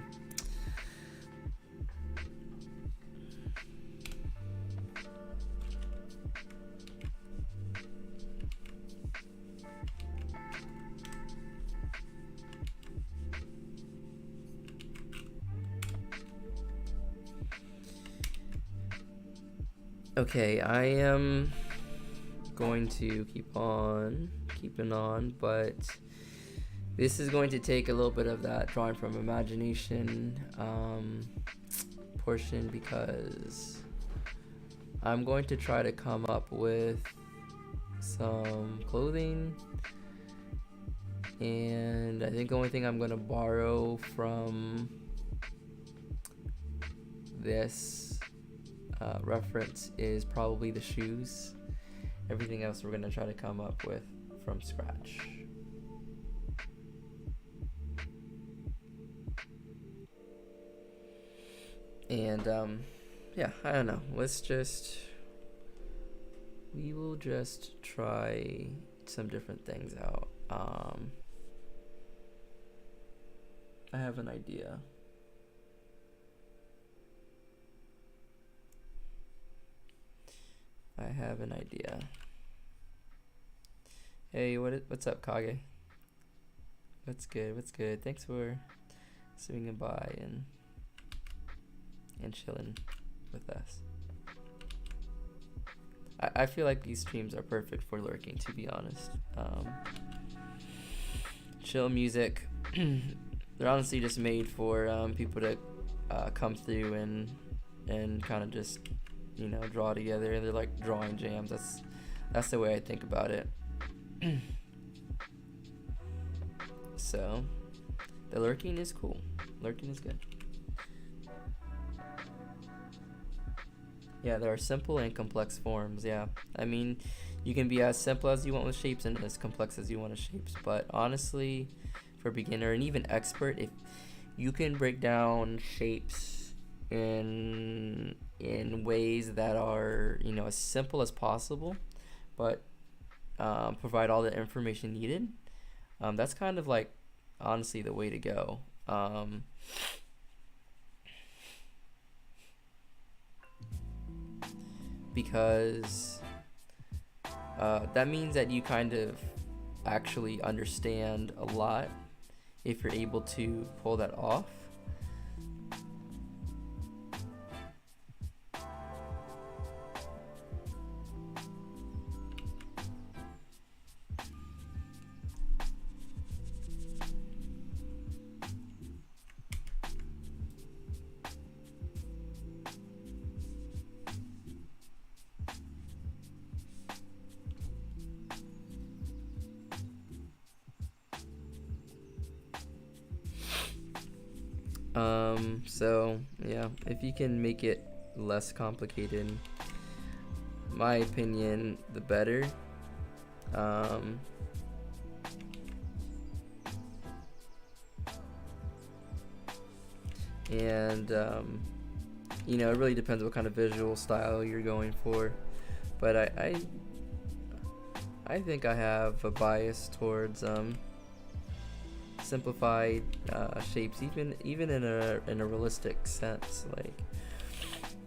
okay, I am going to keep on keeping on, but this is going to take a little bit of that drawing from imagination portion, because I'm going to try to come up with some clothing, and I think the only thing I'm going to borrow from this reference is probably the shoes. Everything else we're going to try to come up with from scratch. And yeah, I don't know. We will just try some different things out. I have an idea. Hey, what's up, Kage? What's good? Thanks for swinging by and chilling with us. I feel like these streams are perfect for lurking, to be honest. Chill music. They're honestly just made for people to come through and kind of just draw together. They're like drawing jams. That's the way I think about it. So the lurking is cool. Lurking is good. Yeah, there are simple and complex forms. Yeah, I mean, you can be as simple as you want with shapes and as complex as you want with shapes. But honestly, for beginner and even expert, if you can break down shapes in ways that are as simple as possible, but provide all the information needed, that's kind of like honestly the way to go. Because that means that you kind of actually understand a lot if you're able to pull that off. So yeah, if you can make it less complicated, my opinion, the better. And it really depends what kind of visual style you're going for, but I think I have a bias towards simplified shapes, even in a realistic sense. Like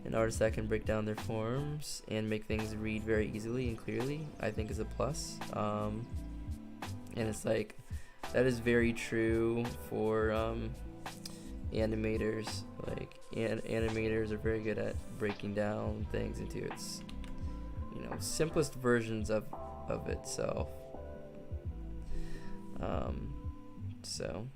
an artist that can break down their forms and make things read very easily and clearly, I think is a plus. And it's like that is very true for animators. Like animators are very good at breaking down things into its simplest versions of itself. So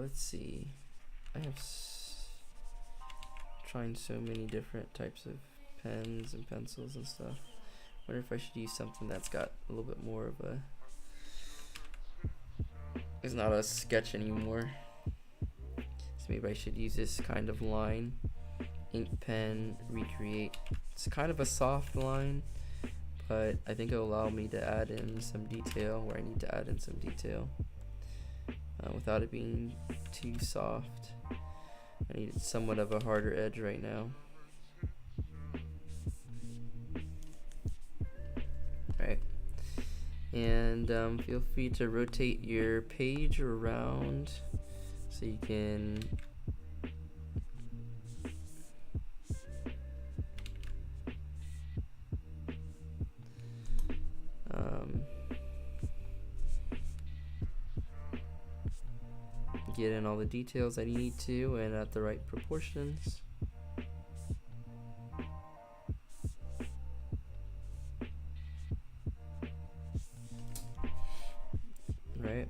let's see. I have trying so many different types of pens and pencils and stuff. Wonder if I should use something that's got a little bit more of a. It's not a sketch anymore. So maybe I should use this kind of line. Ink pen, recreate. It's kind of a soft line, but I think it'll allow me to add in some detail where I need to add in some detail without it being too soft. I need somewhat of a harder edge right now. Alright. And feel free to rotate your page around so you can get in all the details that you need to and at the right proportions. Right.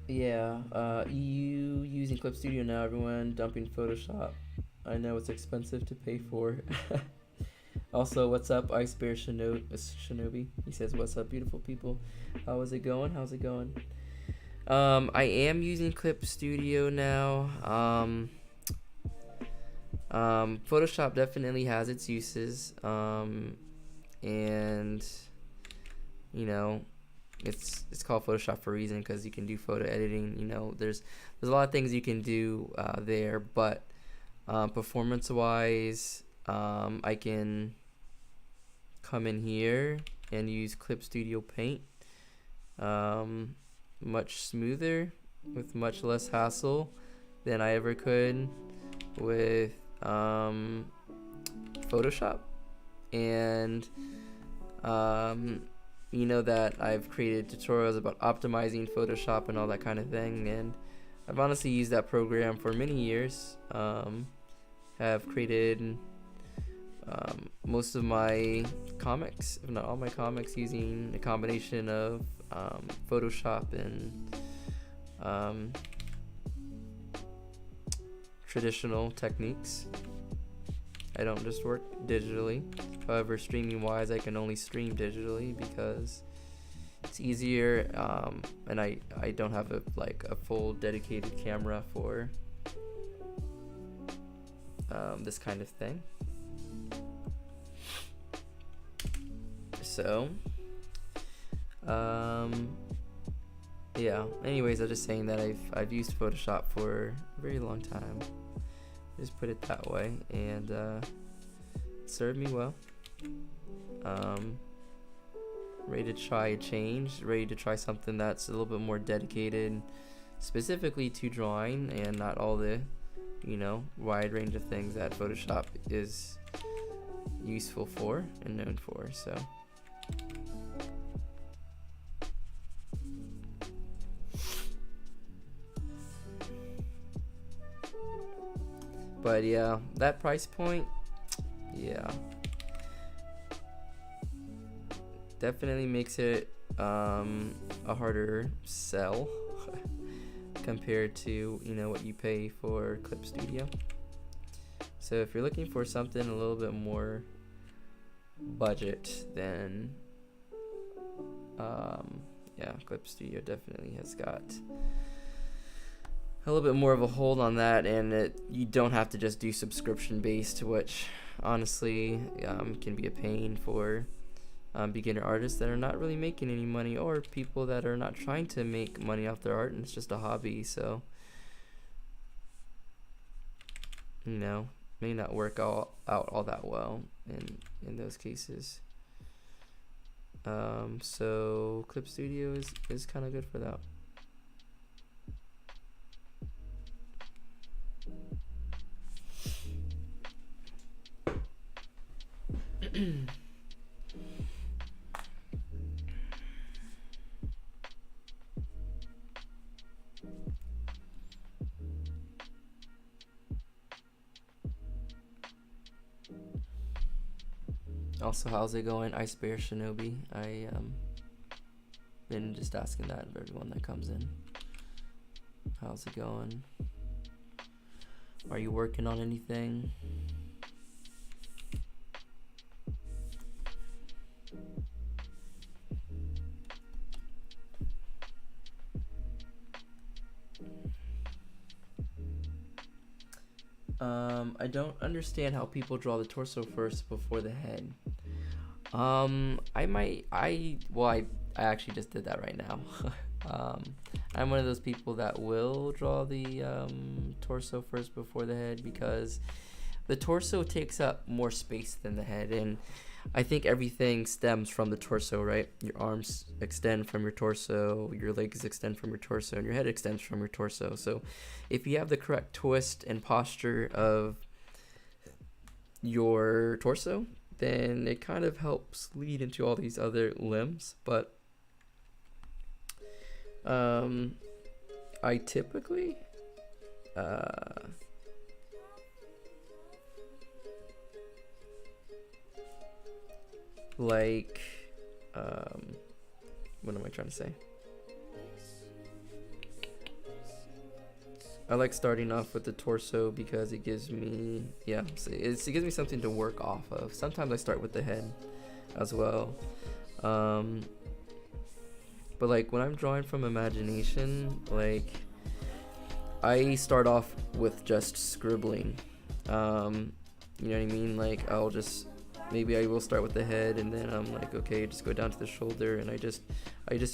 Yeah, you using Clip Studio now, everyone dumping Photoshop. I know it's expensive to pay for. Also, what's up, Ice Bear Shinobi? He says, what's up, beautiful people? How is it going? How's it going? I am using Clip Studio now. Photoshop definitely has its uses. And, you know, it's called Photoshop for a reason, because you can do photo editing. You know, there's a lot of things you can do there, but performance wise, I can come in here and use Clip Studio Paint, much smoother with much less hassle than I ever could with Photoshop. And you know that I've created tutorials about optimizing Photoshop and all that kind of thing, and I've honestly used that program for many years. Have created most of my comics, if not all my comics, using a combination of Photoshop and traditional techniques. I don't just work digitally. However, streaming wise, I can only stream digitally because it's easier, and I don't have a full dedicated camera for this kind of thing. So yeah, anyways, I'm just saying that I've used Photoshop for a very long time, just put it that way, and it served me well. Ready to try a change, ready to try something that's a little bit more dedicated specifically to drawing and not all the, you know, wide range of things that Photoshop is useful for and known for. So but yeah, that price point, yeah, definitely makes it a harder sell compared to, you know, what you pay for Clip Studio. So if you're looking for something a little bit more budget, then yeah, Clip Studio definitely has got a little bit more of a hold on that, and you don't have to just do subscription based, which honestly can be a pain for beginner artists that are not really making any money, or people that are not trying to make money off their art and it's just a hobby. So, you know, may not work out all that well in those cases. So Clip Studio is kind of good for that. Also, how's it going, Ice Bear Shinobi? I been just asking that of everyone that comes in. How's it going? Are you working on anything? I don't understand how people draw the torso first before the head. I actually just did that right now. I'm one of those people that will draw the torso first before the head, because the torso takes up more space than the head, and I think everything stems from the torso, right? Your arms extend from your torso, your legs extend from your torso, and your head extends from your torso. So if you have the correct twist and posture of your torso, then it kind of helps lead into all these other limbs. But I typically like what am I trying to say? I like starting off with the torso because it gives me, it gives me something to work off of. Sometimes I start with the head as well. But like when I'm drawing from imagination, like I start off with just scribbling. You know what I mean? Like maybe I will start with the head, and then I'm like, okay, just go down to the shoulder, and I just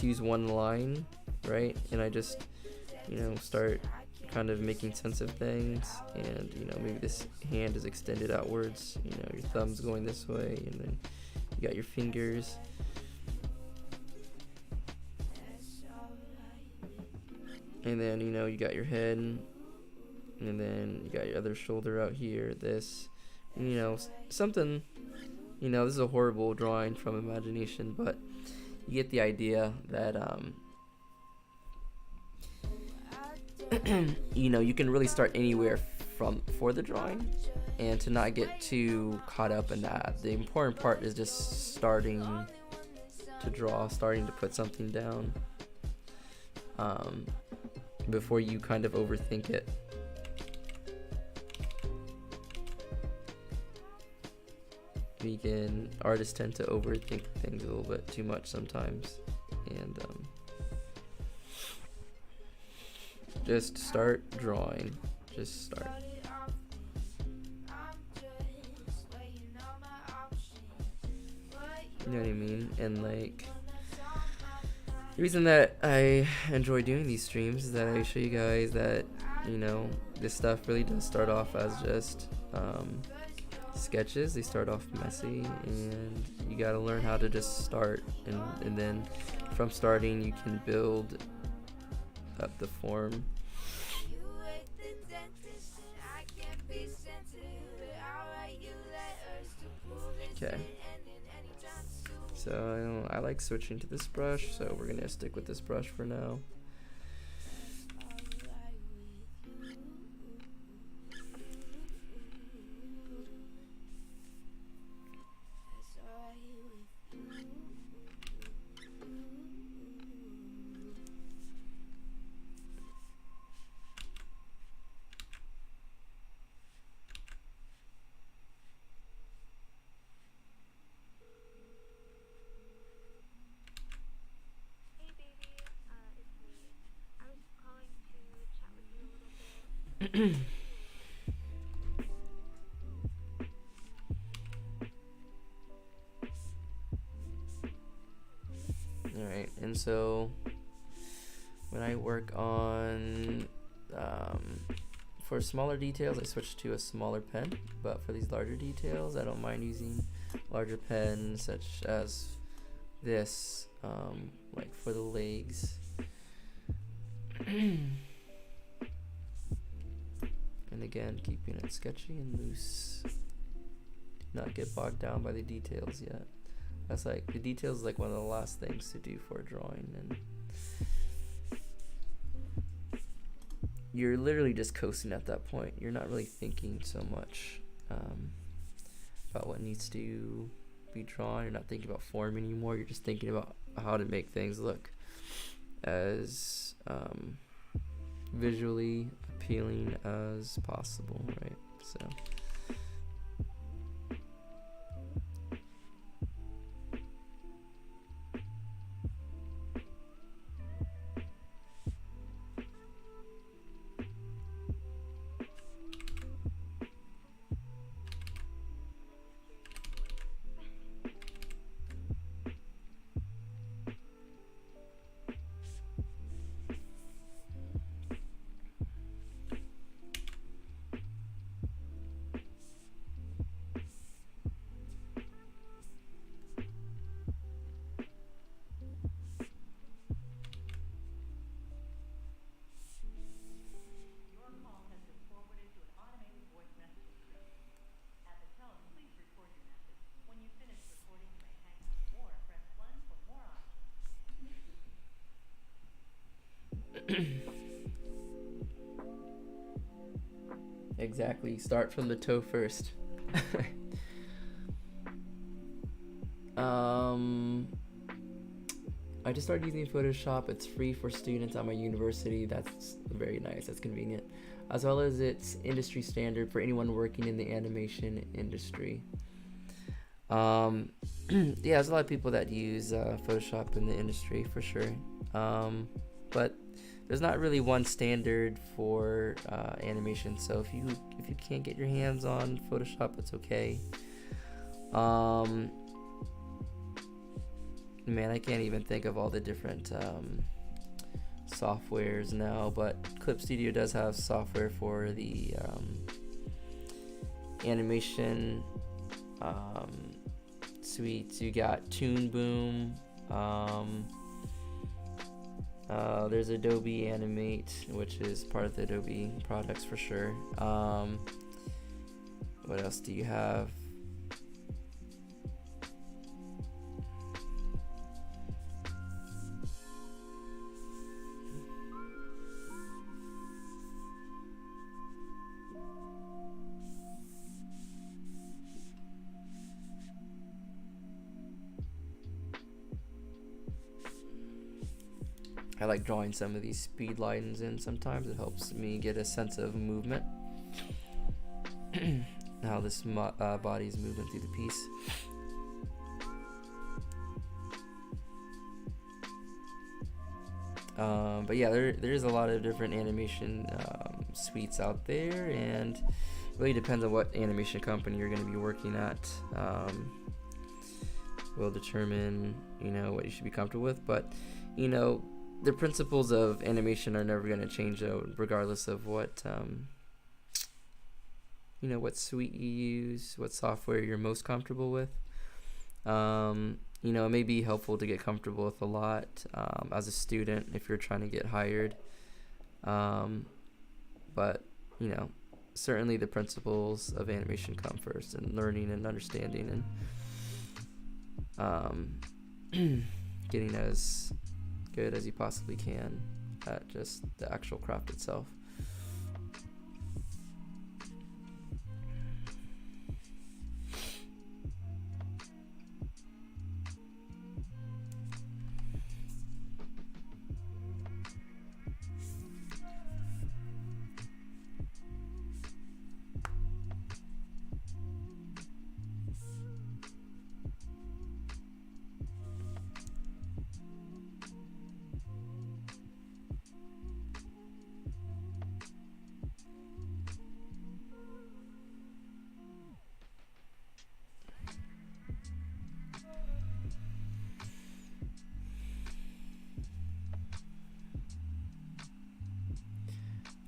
use one line, right? And I just, start kind of making sense of things, and maybe this hand is extended outwards, your thumb's going this way, and then you got your fingers, and then you got your head, and then you got your other shoulder out here, this, something, this is a horrible drawing from imagination, but you get the idea that you can really start anywhere for the drawing, and to not get too caught up in that. The important part is just starting to draw, starting to put something down, before you kind of overthink it. Artists tend to overthink things a little bit too much sometimes, and just start drawing. Just start. You know what I mean? And like, the reason that I enjoy doing these streams is that I show you guys that, this stuff really does start off as just sketches. They start off messy, and you gotta learn how to just start, and then from starting you can build up the form. Okay, so I like switching to this brush, so we're gonna stick with this brush for now. So when I work on for smaller details, I switch to a smaller pen, but for these larger details, I don't mind using larger pens such as this, like for the legs. And again, keeping it sketchy and loose. Do not get bogged down by the details yet. That's like, the details is like one of the last things to do for a drawing, and you're literally just coasting at that point. You're not really thinking so much about what needs to be drawn. You're not thinking about form anymore. You're just thinking about how to make things look as visually appealing as possible, right? So exactly, start from the toe first. I just started using Photoshop. It's free for students at my university. That's very nice. That's convenient. As well as it's industry standard for anyone working in the animation industry. Yeah, there's a lot of people that use Photoshop in the industry for sure. But there's not really one standard for animation. So if you can't get your hands on Photoshop, it's okay. Man, I can't even think of all the different softwares now, but Clip Studio does have software for the animation suites. You got Toon Boom. There's Adobe Animate, which is part of the Adobe products for sure. What else do you have? I like drawing some of these speed lines in sometimes. It helps me get a sense of movement. How this body is moving through the piece. But yeah, there's a lot of different animation suites out there, and it really depends on what animation company you're going to be working at. Will determine, what you should be comfortable with. But, the principles of animation are never going to change, though, regardless of what, what suite you use, what software you're most comfortable with. It may be helpful to get comfortable with a lot as a student if you're trying to get hired. But, certainly the principles of animation come first, and learning and understanding and getting as good as you possibly can at just the actual craft itself.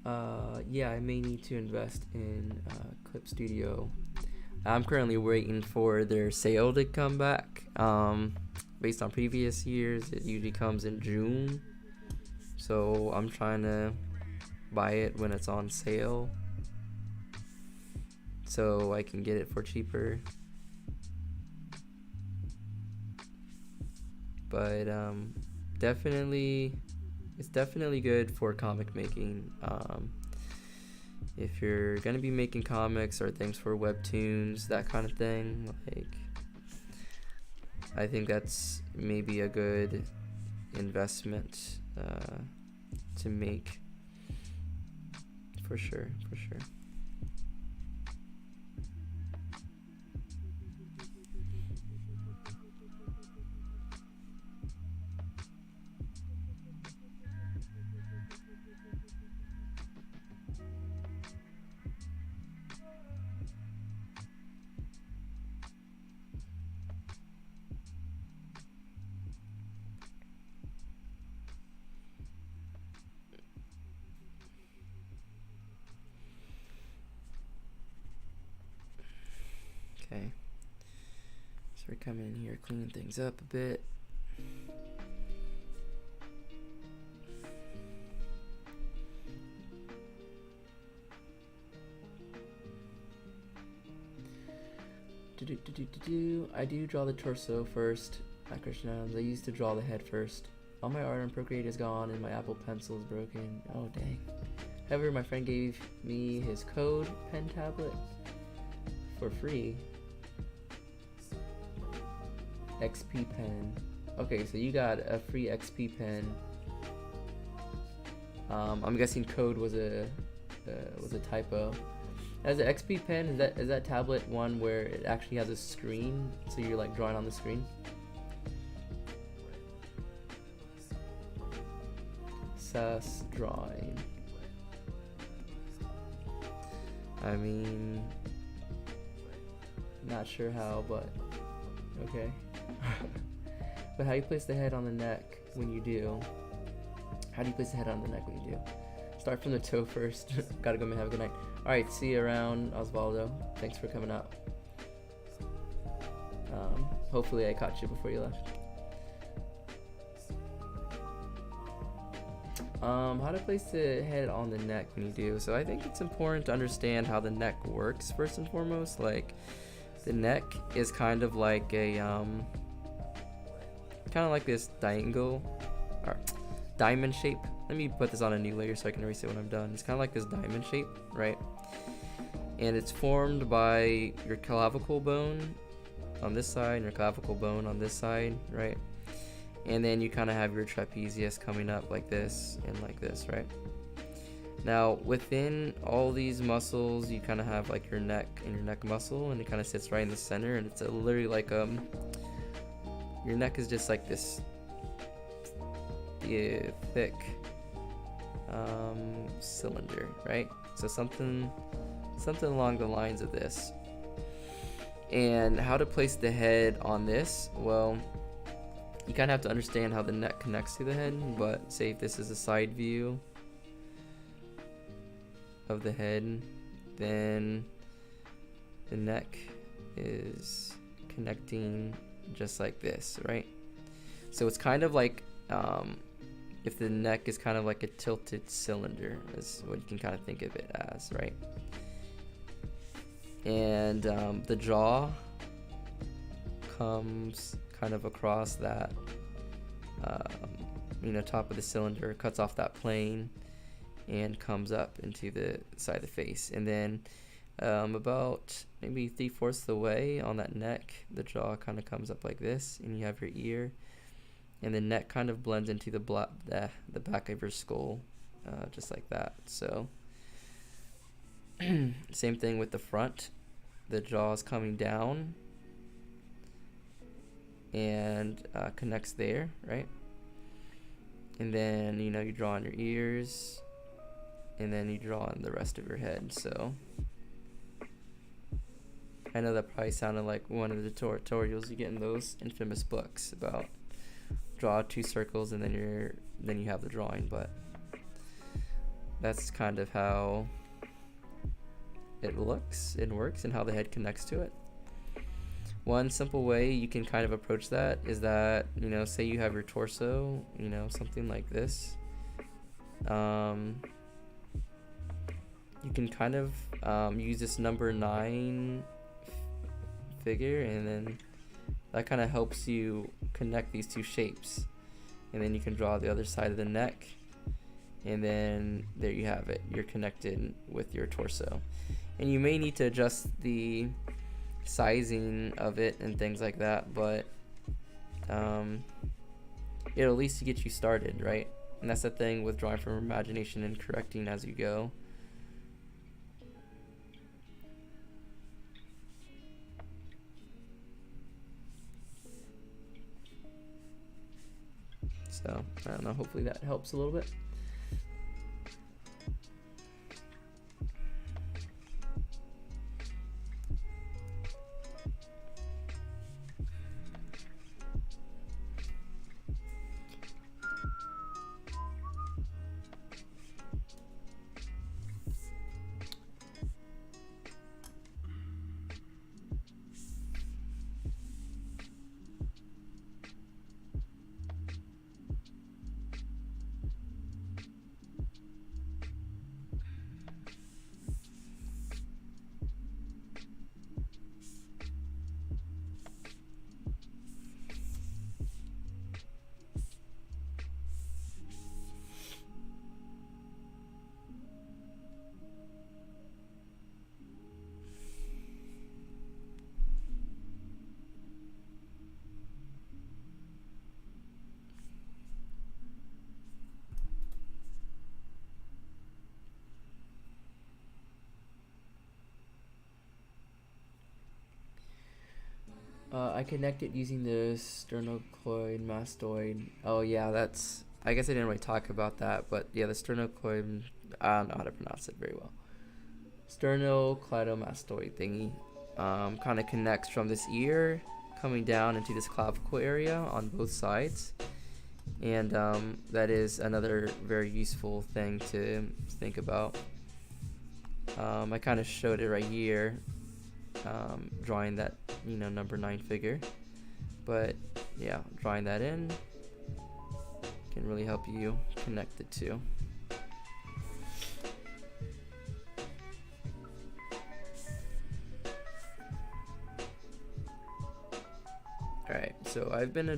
Yeah, I may need to invest in Clip Studio. I'm currently waiting for their sale to come back. Based on previous years, it usually comes in June. So I'm trying to buy it when it's on sale so I can get it for cheaper. But it's definitely good for comic making. If you're gonna be making comics or things for webtoons, that kind of thing, like, I think that's maybe a good investment to make, for sure. Okay, so we're coming in here, cleaning things up a bit. I do draw the torso first. Christian Adams. I used to draw the head first. All my art on Procreate is gone and my Apple Pencil is broken. Oh dang. However, my friend gave me his code pen tablet for free. XP pen. Okay, so you got a free XP pen. I'm guessing code was a typo. As an XP pen, is that tablet one where it actually has a screen, so you're like drawing on the screen? SAS drawing. I mean, not sure how, but okay. But how do you place the head on the neck when you do? How do you place the head on the neck when you do? Start from the toe first. Gotta go, man. Have a good night. Alright, see you around, Osvaldo. Thanks for coming out. Hopefully I caught you before you left. How to place the head on the neck when you do. So I think it's important to understand how the neck works first and foremost. Like, the neck is kind of like a this diamond shape. Let me put this on a new layer so I can erase it when I'm done. It's kind of like this diamond shape, right? And it's formed by your clavicle bone on this side and your clavicle bone on this side, right? And then you kind of have your trapezius coming up like this and like this, right? Now, within all these muscles, you kind of have like your neck and your neck muscle, and it kind of sits right in the center, and it's literally like your neck is just like this thick cylinder, right? So something along the lines of this. And how to place the head on this? Well, you kind of have to understand how the neck connects to the head, but say if this is a side view of the head, then the neck is connecting just like this, right? So it's kind of like if the neck is kind of like a tilted cylinder is what you can kind of think of it as, right? And the jaw comes kind of across that top of the cylinder, cuts off that plane and comes up into the side of the face. And then about maybe 3/4 of the way on that neck, the jaw kind of comes up like this, and you have your ear, and the neck kind of blends into the back of your skull, just like that. So same thing with the front. The jaw is coming down and connects there, right? And then you draw on your ears, and then you draw on the rest of your head. So I know that probably sounded like one of the tutorials you get in those infamous books about draw 2 circles and then you have the drawing, but that's kind of how it looks and works and how the head connects to it. One simple way you can kind of approach that is that, say you have your torso, something like this. You can kind of use this number 9 figure, and then that kind of helps you connect these two shapes. And then you can draw the other side of the neck, and then there you have it. You're connected with your torso. And you may need to adjust the sizing of it and things like that, but it'll at least get you started, right? And that's the thing with drawing from imagination and correcting as you go. So, I don't know, hopefully that helps a little bit. I connected using the sternocleidomastoid mastoid. Oh yeah, I guess I didn't really talk about that, but yeah, the sternocleidomastoid, I don't know how to pronounce it very well. Sternocleidomastoid thingy kind of connects from this ear coming down into this clavicle area on both sides. And that is another very useful thing to think about. I kind of showed it right here, drawing that number 9 figure, but yeah, drawing that in can really help you connect the two. Alright, so I've been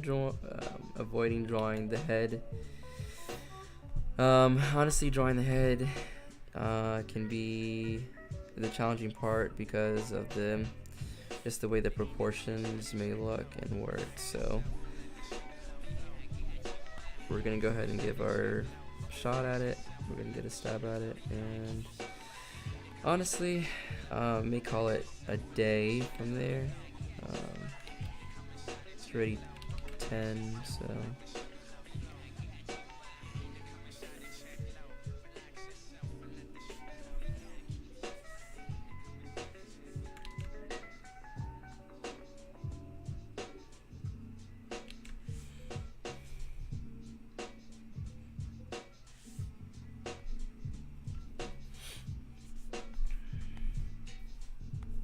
avoiding drawing the head. Honestly, drawing the head can be the challenging part because of just the way the proportions may look and work. So we're gonna go ahead and give our shot at it. We're gonna get a stab at it, and honestly, may call it a day from there. It's already 10, so.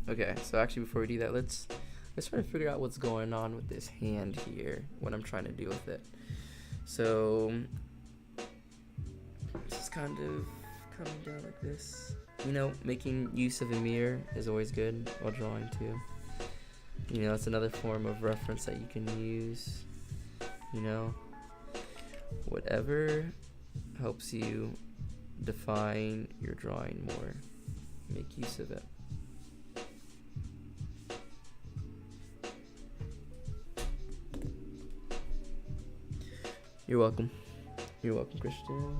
Okay, so actually before we do that, let's try to figure out what's going on with this hand here, what I'm trying to do with it. So just kind of coming down like this. Making use of a mirror is always good while drawing too. It's another form of reference that you can use. Whatever helps you define your drawing more, make use of it. You're welcome. You're welcome, Christian.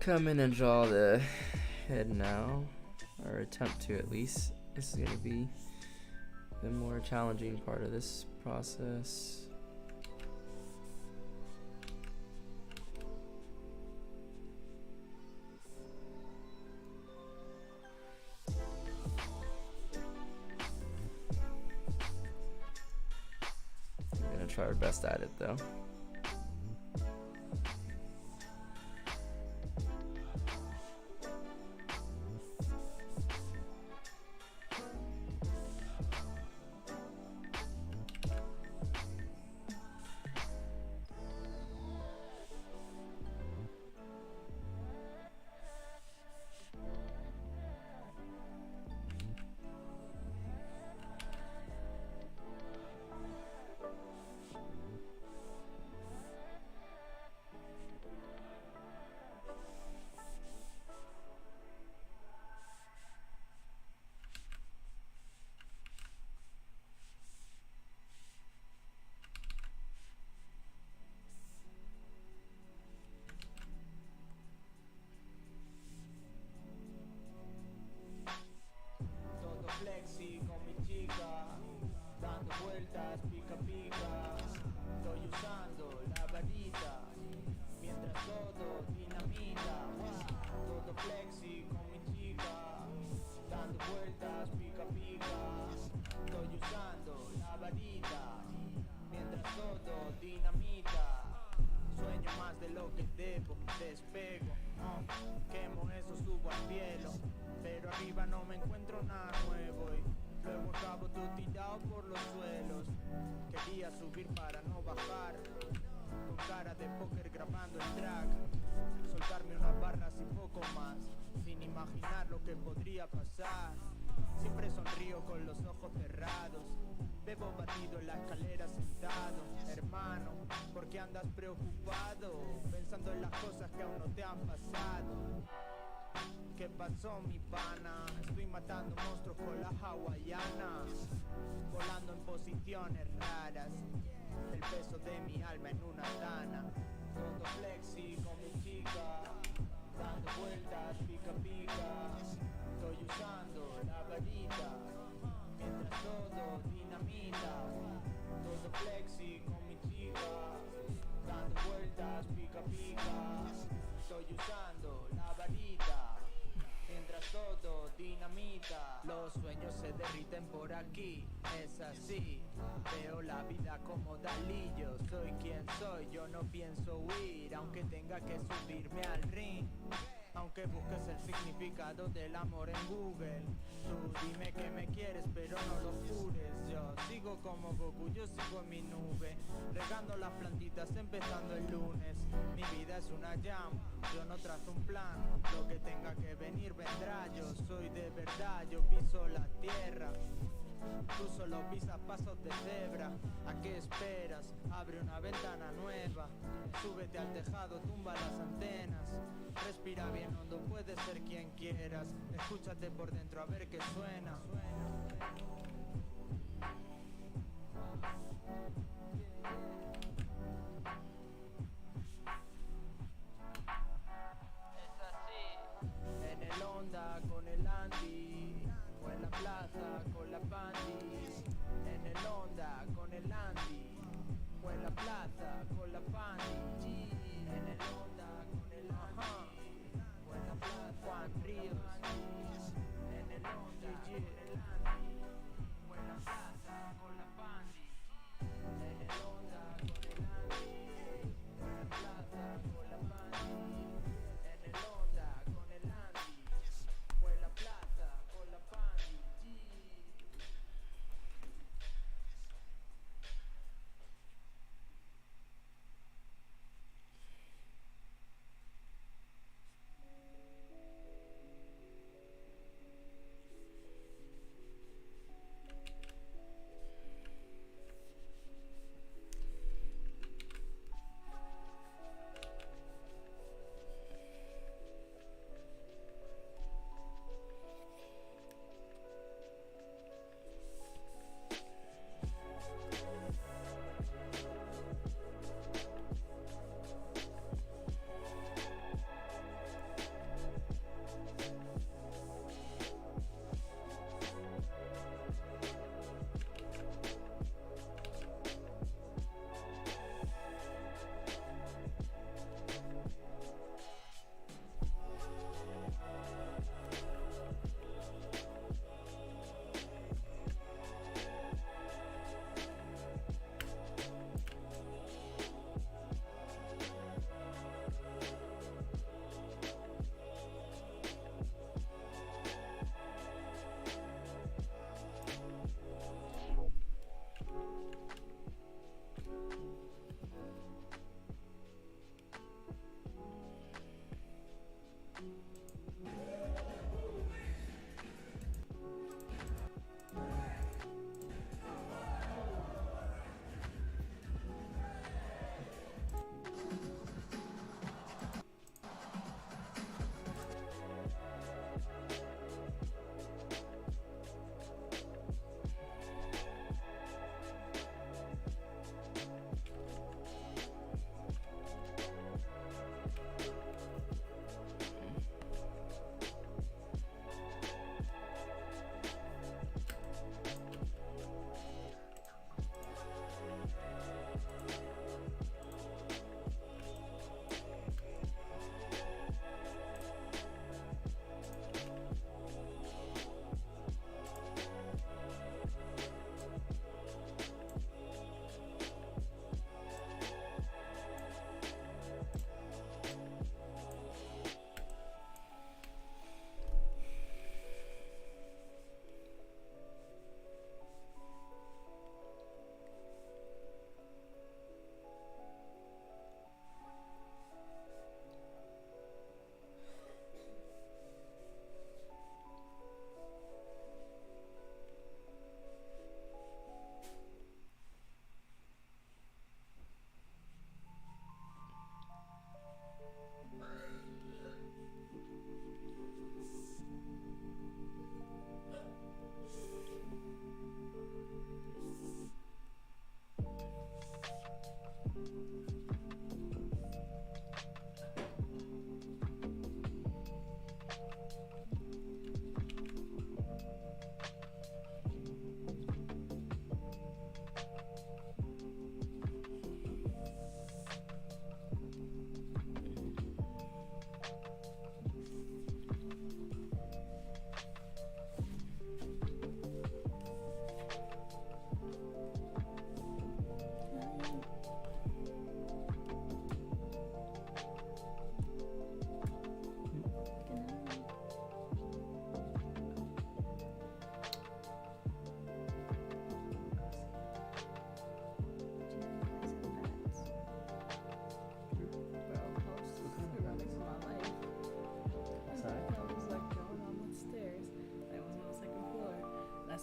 come in and draw the head now, or attempt to at least. This is going to be the more challenging part of this process. I'm going to try our best at it though. Flexi con mi chica, dando vueltas pica pica, estoy usando la varita, mientras todo dinamita. Todo flexi con mi chica, dando vueltas pica pica, estoy usando la varita, mientras todo dinamita. Sueño más de lo que debo, despego, quemo eso, subo al cielo, pero arriba no me encuentro nada nuevo y luego acabo todo tirado por los suelos. Quería subir para no bajar, con cara de póker grabando el track, soltarme unas barras y poco más, sin imaginar lo que podría pasar. Siempre sonrío con los ojos cerrados, bebo batido en la escalera sentado. Hermano, ¿por qué andas preocupado? Pensando en las cosas que aún no te han pasado. ¿Qué pasó, mi pana? Estoy matando monstruos con las hawaianas, volando en posiciones raras, el peso de mi alma en una dana. Todo flexi con mi chica, dando vueltas pica pica, estoy usando la varita, mientras todo dinamita. Todo flexi con mi chica, dando vueltas pica pica, estoy usando la varita, mientras todo dinamita. Los sueños se derriten por aquí, es así. Veo la vida como Dalí, yo soy quien soy, yo no pienso huir, aunque tenga que subirme al ring. Aunque busques el significado del amor en Google, tú dime que me quieres pero no lo jures. Yo sigo como Goku, yo sigo en mi nube, regando las plantitas empezando el lunes. Mi vida es una jam, yo no trazo un plan, lo que tenga que venir vendrá. Yo soy de verdad, yo piso la tierra, tú solo pisas pasos de cebra. ¿A qué esperas? Abre una ventana nueva, súbete al tejado, tumba las antenas, respira bien hondo, puedes ser quien quieras, escúchate por dentro a ver qué suena. Es así, en el Honda con el Andy, o en la plaza con la Pandi. En el Honda con el Andy, o en la plaza con la Pandi. En el Honda con el Andy, o en la plaza Juan Ríos. En el Honda con el Andy, o en la plaza con la Pandi. En el Honda con el Andy, o en la plaza con la Pandi. En el Honda con el Andy, o en la plaza con la Pandi.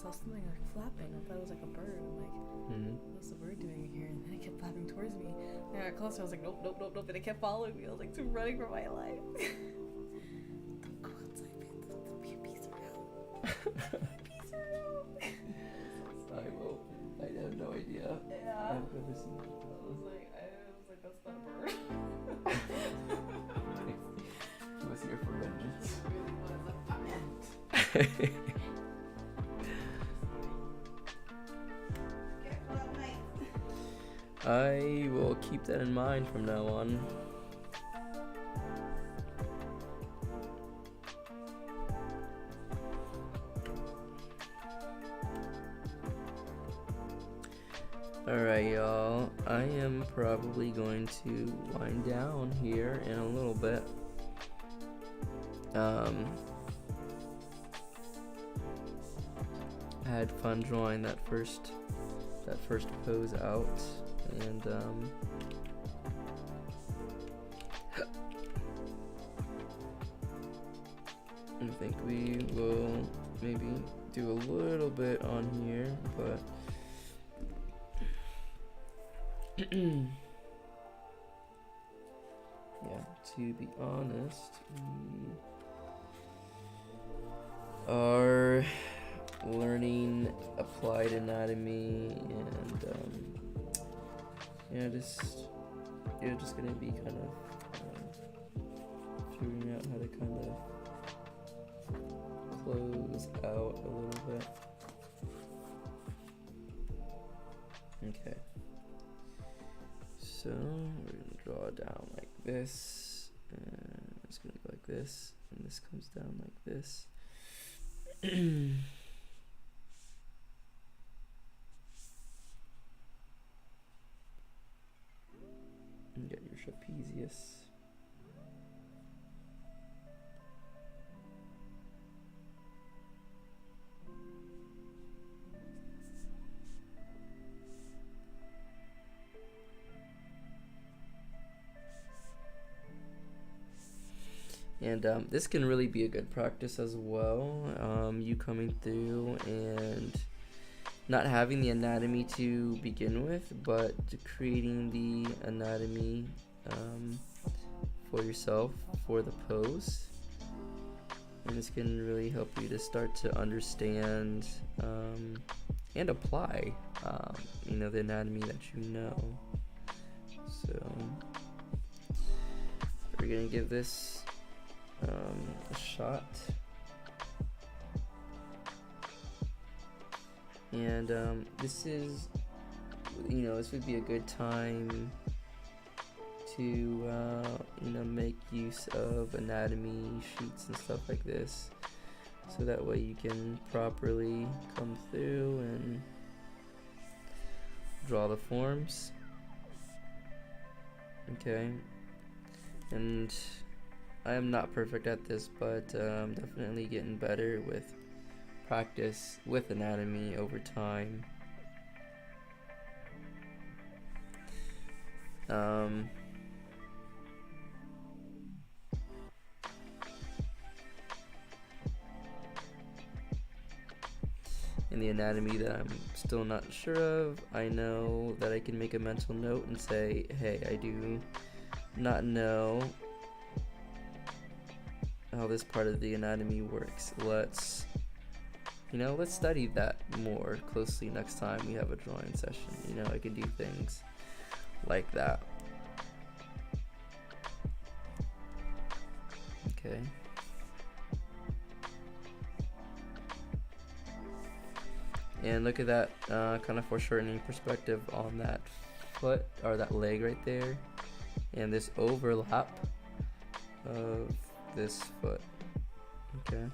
saw something like flapping. I thought it was like a bird. I'm like, what's the bird doing here? And then it kept flapping towards me. And I got closer. I was like, nope, nope, nope, nope. And it kept following me. I was like, running for my life. Don't go outside, man. There'll be a bees around. Bees around. I will. I have no idea. Yeah. I've never seen that. I was like, that's not a bird. He was here for vengeance. It really was. Like, I will keep that in mind from now on. Alright, y'all. I am probably going to wind down here in a little bit. I had fun drawing that first pose out, and I think we will maybe do a little bit on here, but yeah, to be honest, we are learning applied anatomy, and just gonna be kind of figuring out how to kind of close out a little bit. Okay, so we're gonna draw down like this, and it's gonna go like this, and this comes down like this. And get your trapezius. And this can really be a good practice as well. You coming through and not having the anatomy to begin with, but creating the anatomy for yourself for the pose. And this can really help you to start to understand and apply, the anatomy that you know. So we're gonna give this a shot. And this is, this would be a good time to, make use of anatomy sheets and stuff like this, so that way you can properly come through and draw the forms. Okay, and I am not perfect at this, but I'm definitely getting better with practice with anatomy over time. In the anatomy that I'm still not sure of, I know that I can make a mental note and say, hey, I do not know how this part of the anatomy works. Let's study that more closely next time we have a drawing session. I can do things like that. Okay. And look at that kind of foreshortening perspective on that foot, or that leg right there, and this overlap of this foot. Okay.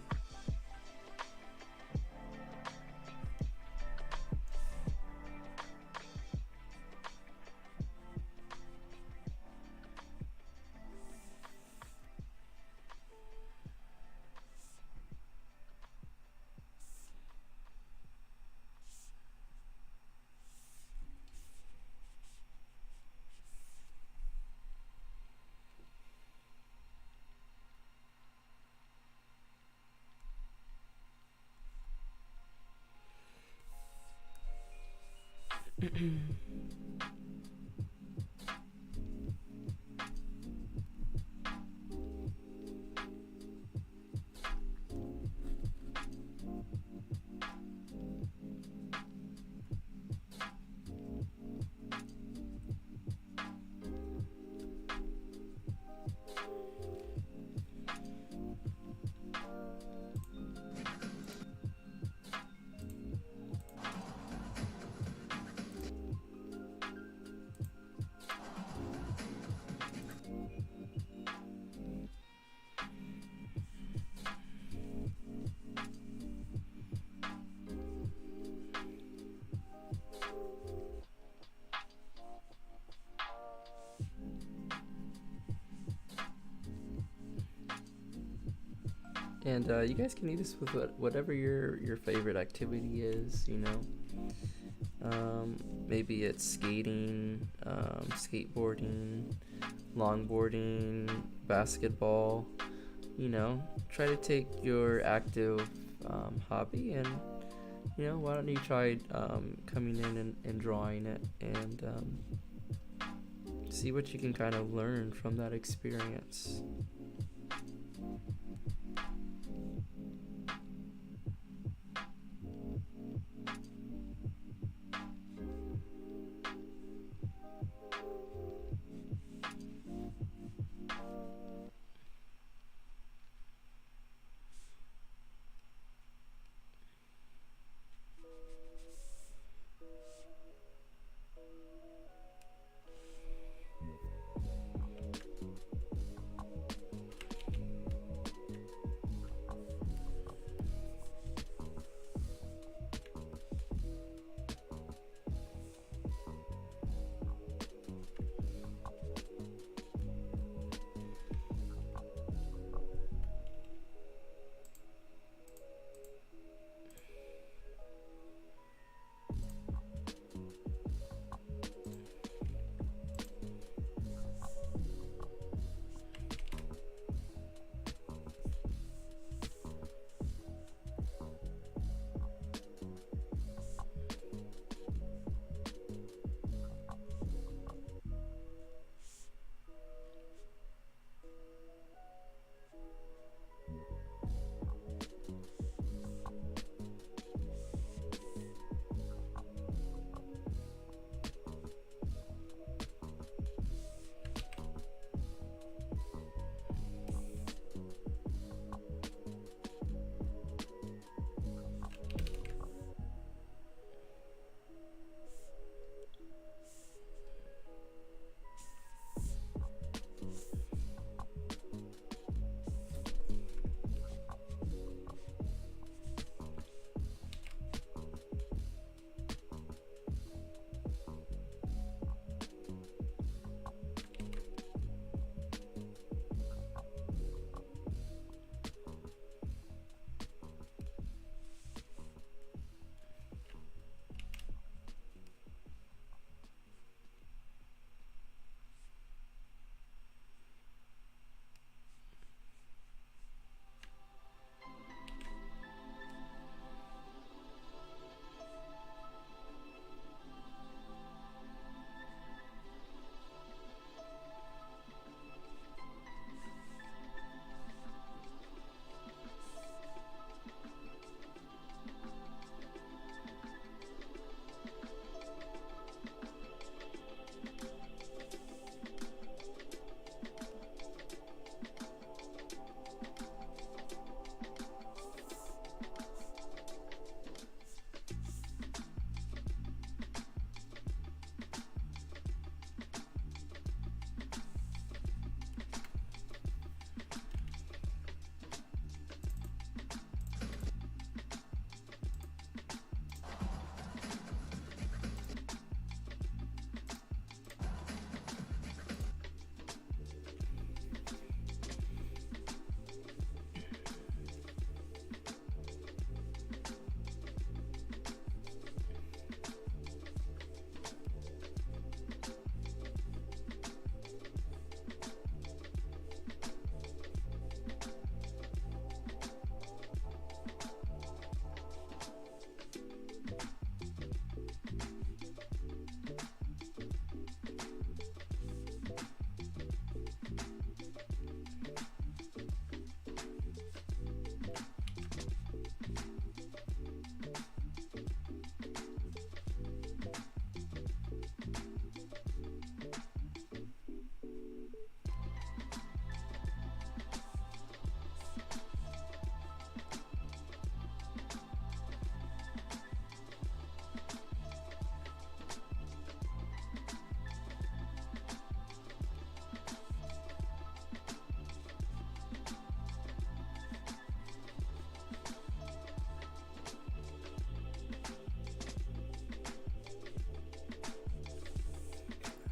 And you guys can do this with whatever your favorite activity is, you know. Maybe it's skating, skateboarding, longboarding, basketball. You know, try to take your active hobby and, you know, why don't you try coming in and drawing it and see what you can kind of learn from that experience.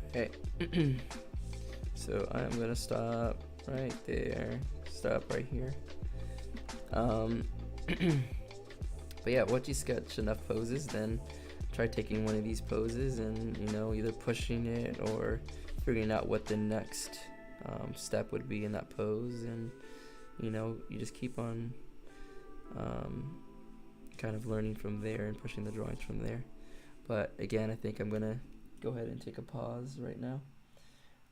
Okay. So I'm gonna stop right there. Stop right here. But yeah, once you sketch enough poses, then try taking one of these poses and, you know, either pushing it or figuring out what the next step would be in that pose, and, you know, you just keep on kind of learning from there and pushing the drawings from there. But again, I think I'm gonna go ahead and take a pause right now.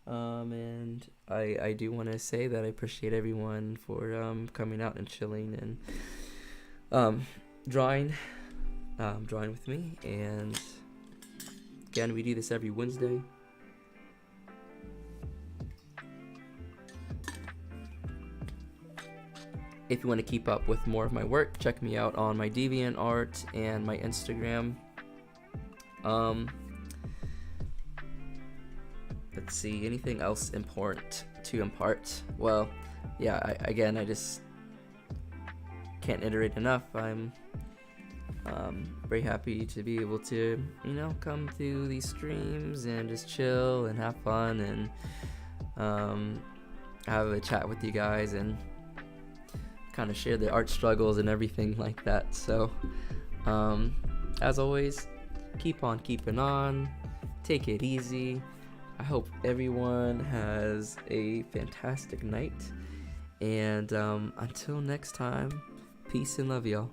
And I do want to say that I appreciate everyone for coming out and chilling and drawing with me. And again, we do this every Wednesday. If you want to keep up with more of my work, check me out on my DeviantArt and my Instagram. Let's see, anything else important to impart? Well, yeah, I just can't iterate enough. I'm very happy to be able to, you know, come to these streams and just chill and have fun and have a chat with you guys and kind of share the art struggles and everything like that. So, as always, keep on keeping on, take it easy. I hope everyone has a fantastic night, and until next time, peace and love, y'all.